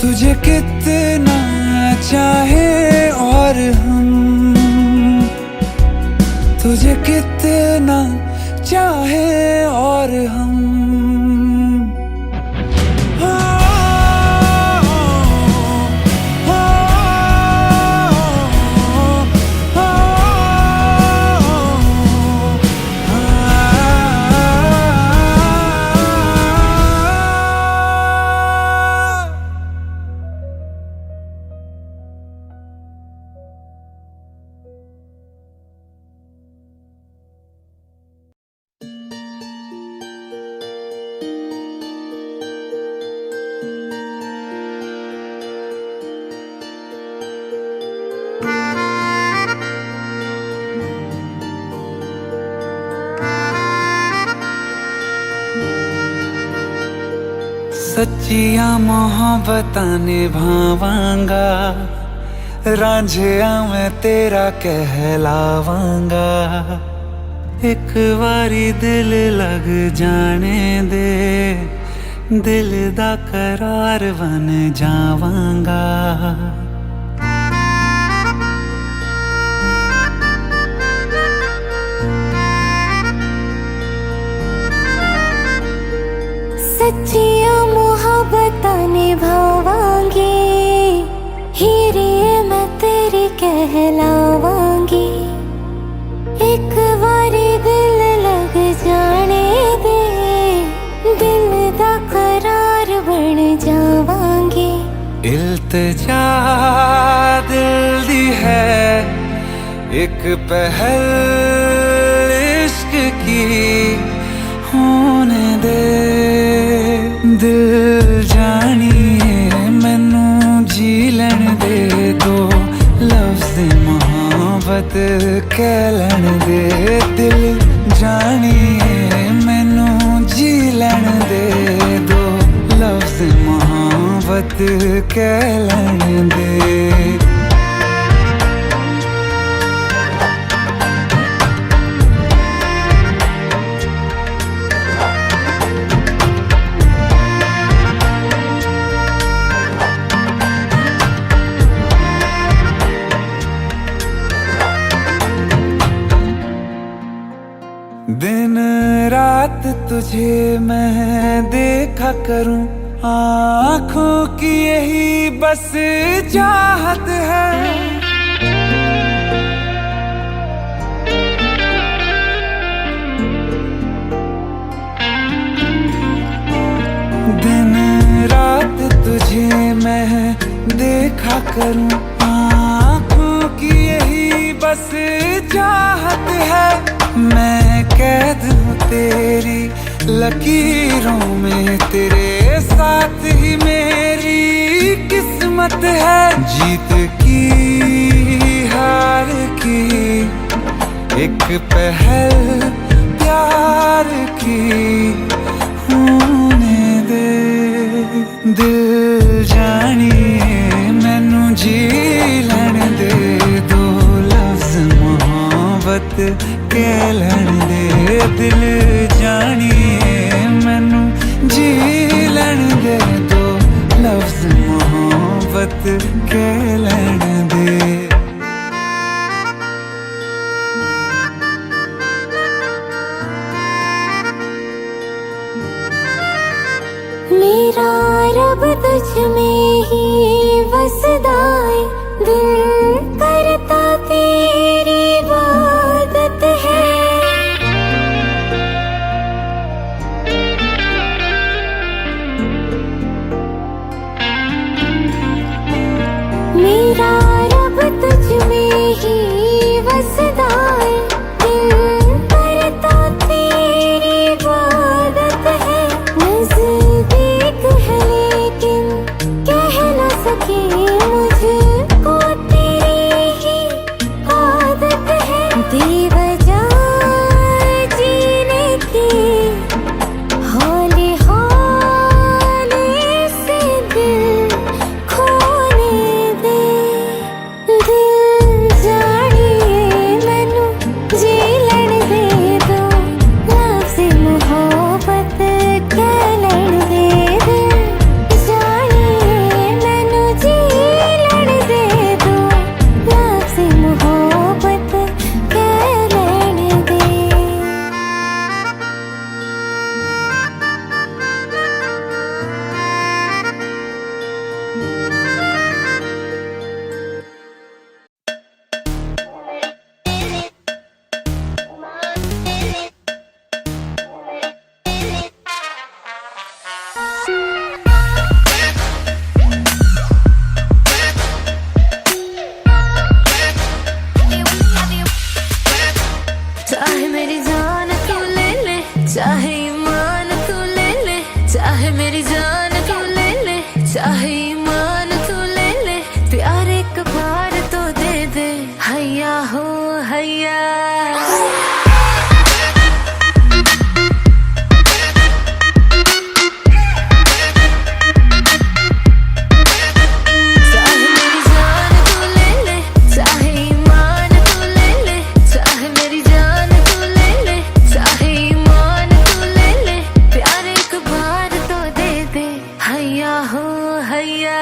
तुझे कितना चाहे और हम। तुझे कितना चाहे और हम। सच्चिया मोहब्बतां निभावांगा, रांझिया मैं तेरा कहलावांगा। एक बारी दिल लग जाने दे, दिल दा करार बन जावांगा। इल्तिजा दिल दी है एक पहल इश्क की होने दे दिल जानिए मैनू जी लैण दे दो लफ्ज़ मोहब्बत कह लैण दे दिल जानिए मैनू जी लैण दे दो लफ्ज़ मोहब्बत कह लैण दे दिन रात तुझे मैं देखा करूं आँखों की यही बस चाहत है दिन रात तुझे मैं देखा करूं आँखों की यही बस चाहत है मैं कैद हूँ तेरी लकीरों में तेरे साथ ही मेरी किस्मत है जीत की हार की एक पहल प्यार की होने दे दिल जानिए मैनू जी लैण दे दो लफ्ज़ मोहब्बत कह लैण दे दिल जानिए मैनू जी लैण दे दो लफ्ज़ मोहब्बत कह लैण दे मेरा रब तुझ में ही वसदा है दिल करता तेरी इबादत है मेरा रब तुझ में ही वसदा है दिल करता तेरी इबादत है नज़दीक है लेकिन कह न सके मुझको तेरी ही आदत है बेवजह जीने की हौले हौले से दिल खोने दे दिल जानिए मैनू जी लैण दे दो लफ्ज़ मोहब्बत कह लैण दे दिल जानिए मैनू जी लैण दे दो लफ्ज़ मोहब्बत कह लैण दे चाहे मेरी जान तू ले ले चाहे ईमान तू ले ले चाहे मेरी जान तू ले ले चाहे ईमान तू ले ले प्यार एक बार तो दे दे हैया हो हैया चाहे मेरी जान तू ले ले चाहे ईमान तू ले ले चाहे मेरी जान तू ले ले चाहे ईमान तू ले ले प्यार एक बार तो दे दे हैया हो हैया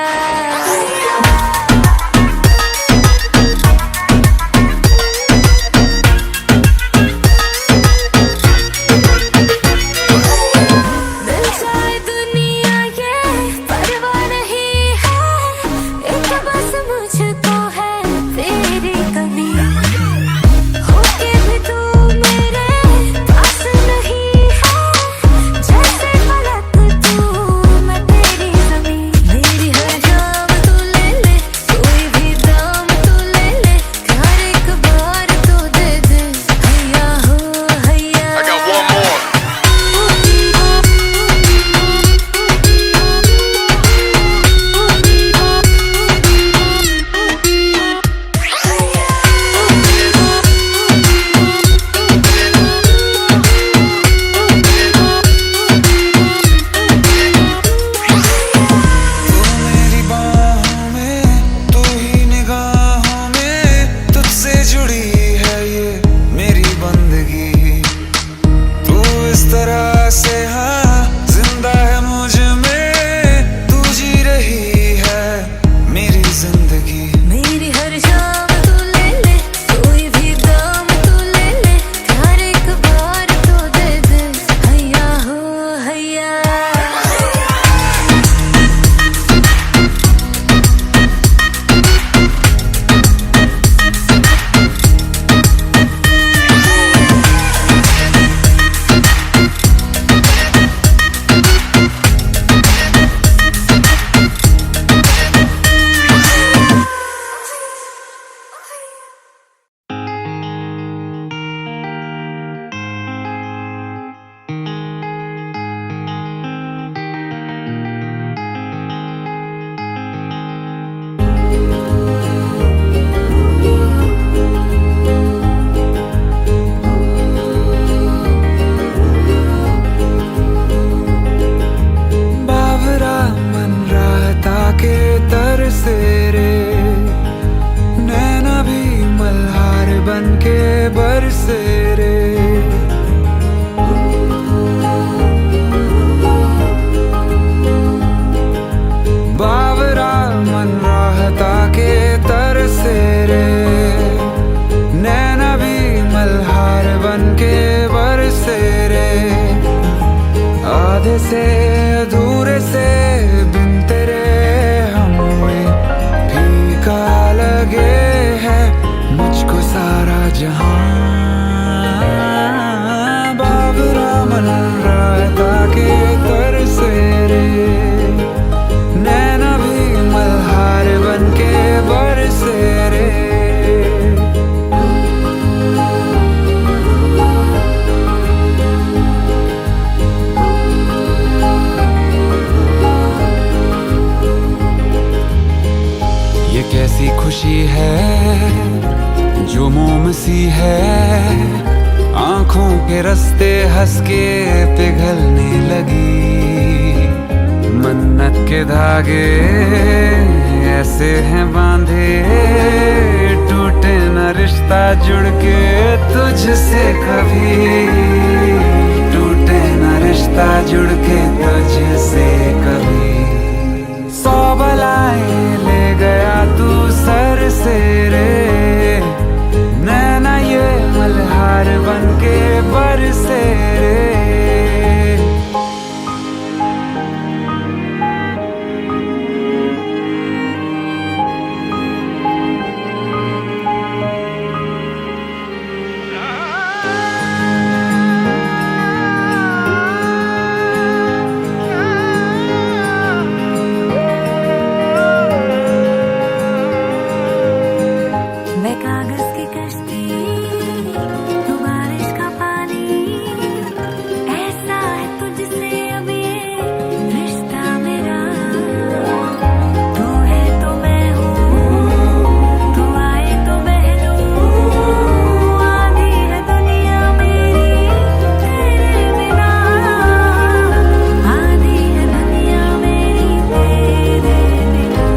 बरसे रे। बावरा मन राहता के तरसे रे, नैना भी मल्हार बन के बरसे रे। आधे से अधूरे से बिन तेरे हमें फीका लगे है मुझको सारा जहां। बावरा मन राहता के तरसे रे, नैना भी मल्हार बन के बरसे रे। ये कैसी खुशी है जो मोम सी है, आंखों के रास्ते हंस के पिघलने लगी। मन्नत के धागे ऐसे हैं बांधे, टूटे न रिश्ता जुड़ के तुझसे कभी, टूटे न रिश्ता जुड़ के तुझसे कभी। 100 बलाएं ले गया तू सर से रे, नैना ये मल्हार बन के बरसे रे। मैं कागज की कश्ती, तू बारिश का पानी, ऐसा है तुझसे अब ये रिश्ता मेरा। तू है तो मैं हूँ, तू आए तो बहलूं, आधी है दुनिया मेरी तेरे बिना, आधी है दुनिया मेरी तेरे बिना।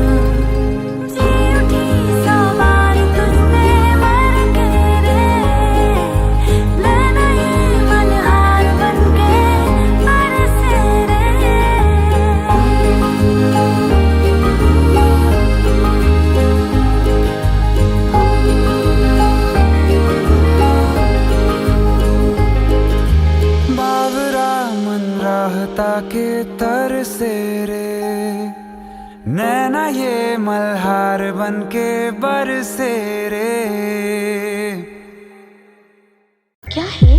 जी उठी 100 बार तुझसे मर के रे, नैना ये मल्हार बन के बरसे रे। बावरा मन राहता के तरसे रे, नैना ये मल्हार बन के बरसे रे। क्या है?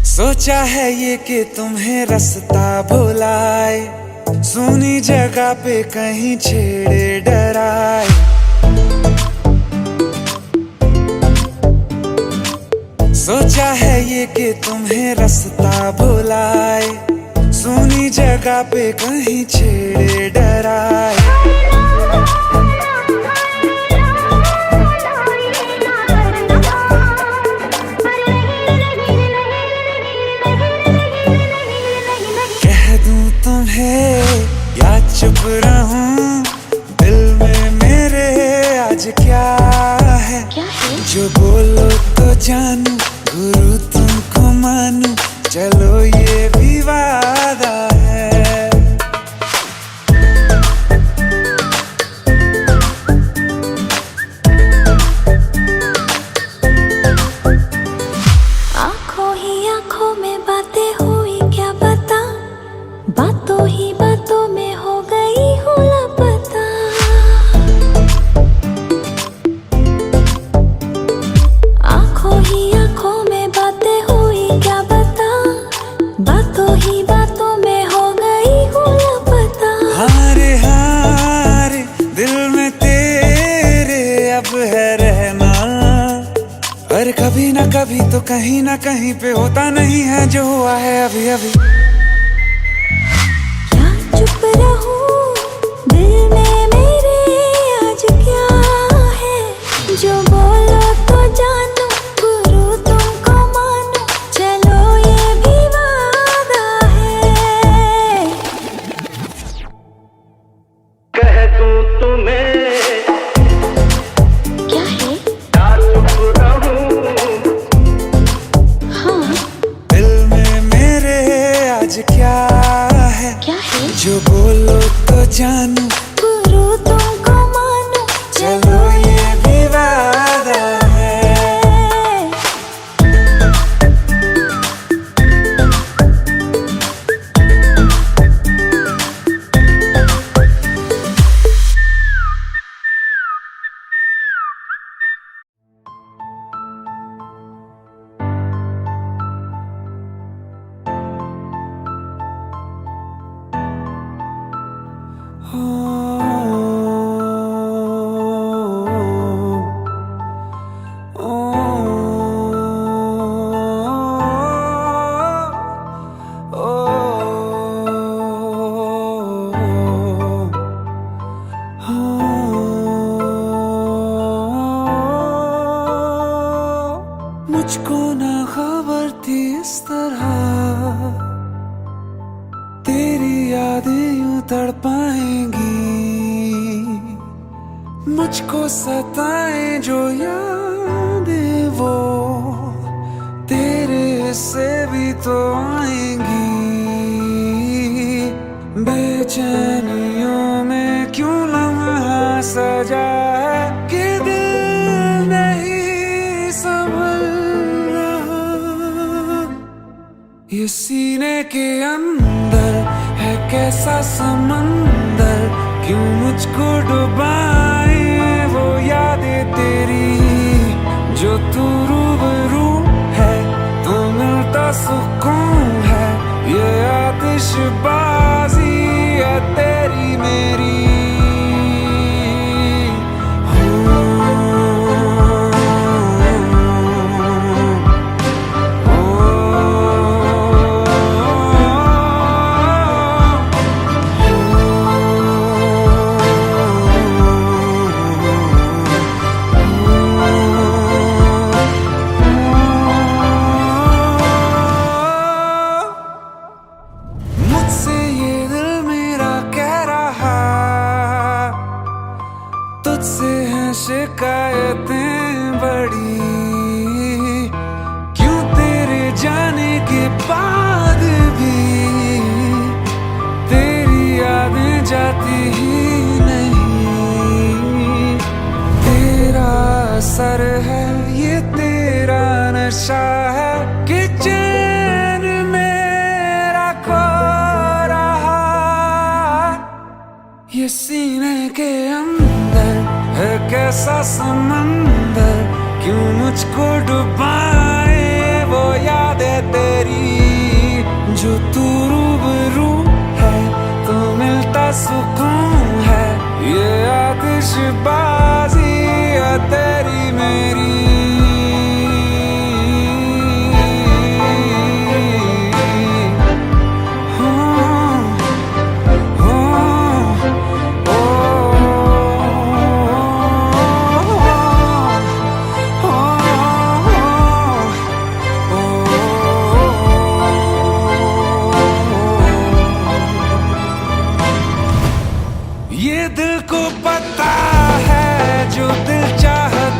सोचा है ये कि तुम्हें रास्ता भुलाए, सुनी जगह पे कहीं छेड़े डराए। सोचा है ये कि तुम्हें रास्ता भुलाए, सुनी जगह पे कहीं छेड़े डराए। कह दूं तुम्हें या चुप रहूं, दिल में मेरे आज क्या है? जो बोलो तो जानू, गुरु तुमको मानू, चलो ये भी वादा है। आंखों ही आंखों में बातें हुई क्या बता, बातों ही बातों में हो गई हूँ लापता। आंखों ही आंखों में बातें हुई क्या बता, बातों ही बातों में हो गई हूँ लापता। हारे हारे दिल में तेरे अब है रहना, और कभी ना कभी तो कहीं ना कहीं पे होता नहीं है जो हुआ है अभी अभी। क्या चुप रहूं, दिल में मेरे आज क्या है? जो बोलो तो जानू, गुरु तुमको मानू, चलो ये भी वादा है। जो बोलो तो जानू, गुरु तुमको मानो, चलो ये भी वादा है। मुझको ना खबर थी इस तरह तेरी यादें यूं तड़पाएंगी, मुझको सताए जो यादें वो तेरे से भी तो आएंगी। बेचैनियों में क्यों लम्हा सजा है कि दिल नहीं संभल रहा। ये सीने के अंदर है कैसा समंदर, क्यों मुझको डुबाए वो यादें तेरी। जो तू रूबरू है तो मिलता सुकून है, ये आतिशबाजी है तेरी मेरी। मुझसे ये दिल मेरा कह रहा, तुझसे है शिकायतें बड़ी। क्यों तेरे जाने के बाद भी तेरी यादें जाती ही नहीं। तेरा असर है ये तेरा नशा है कि चैन मेरा खो रहा। ये सीने के अंदर है कैसा समंदर, क्यों मुझको डुबाए वो यादें तेरी। जो तू रूबरू है तो मिलता सुकून है, ये आतिशबाजी है तेरी मेरी। ये दिल को पता है जो दिल चाहता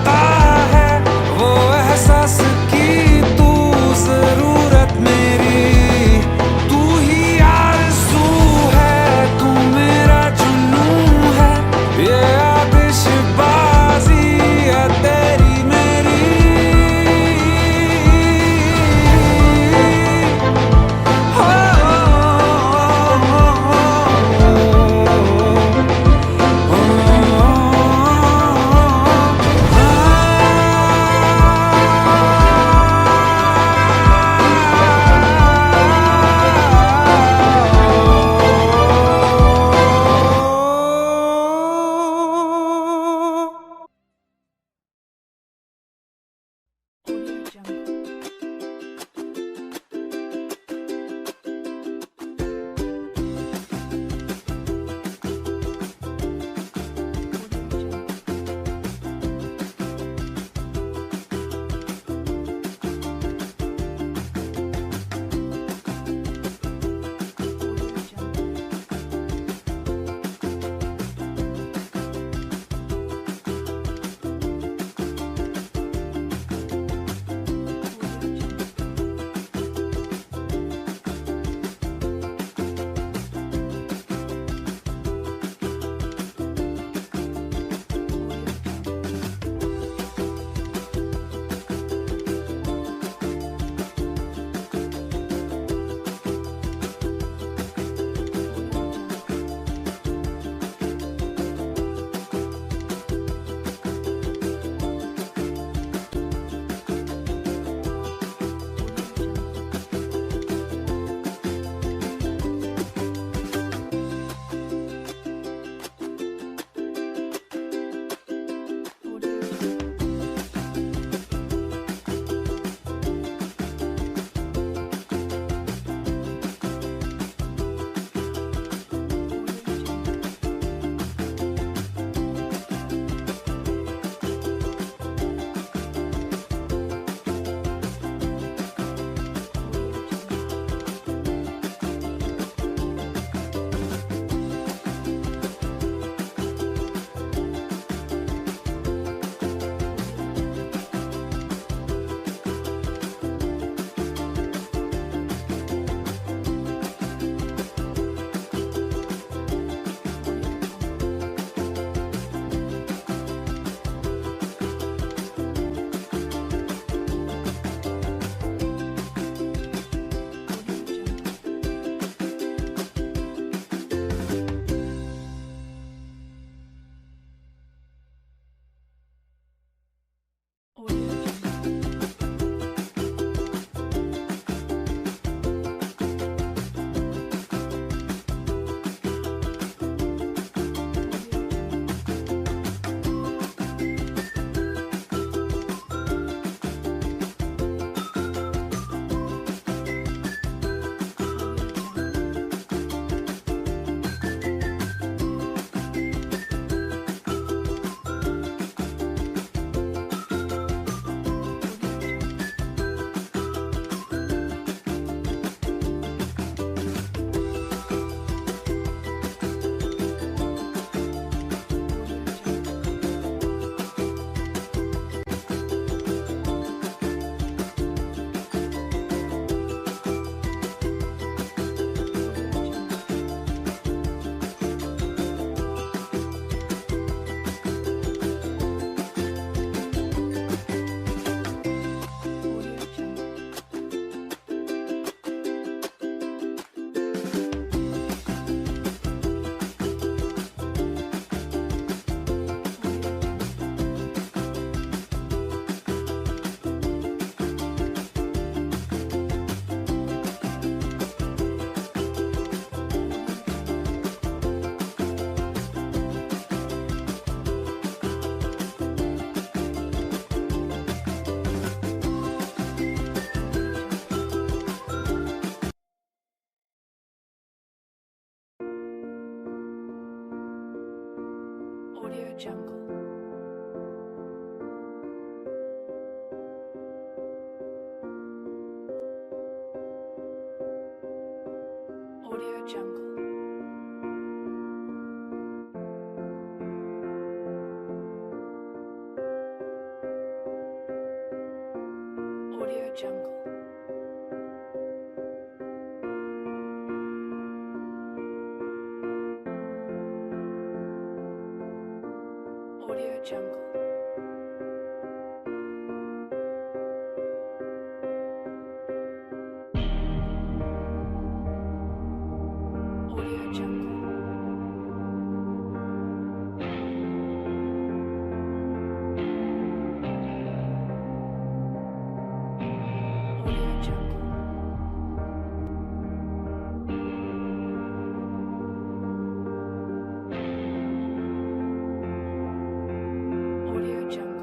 Audio Jungle. Audio Jungle. Audio Jungle. Audio Jungle. Audio Jungle. Audio Jungle. Audio Jungle.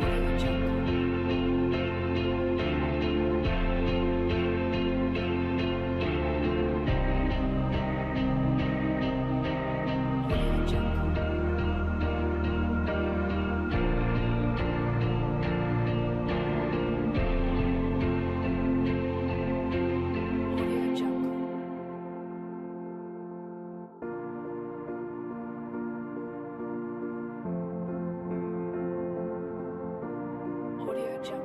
Audio Jungle. Audio Jungle. Audio Jungle. Audio Jungle.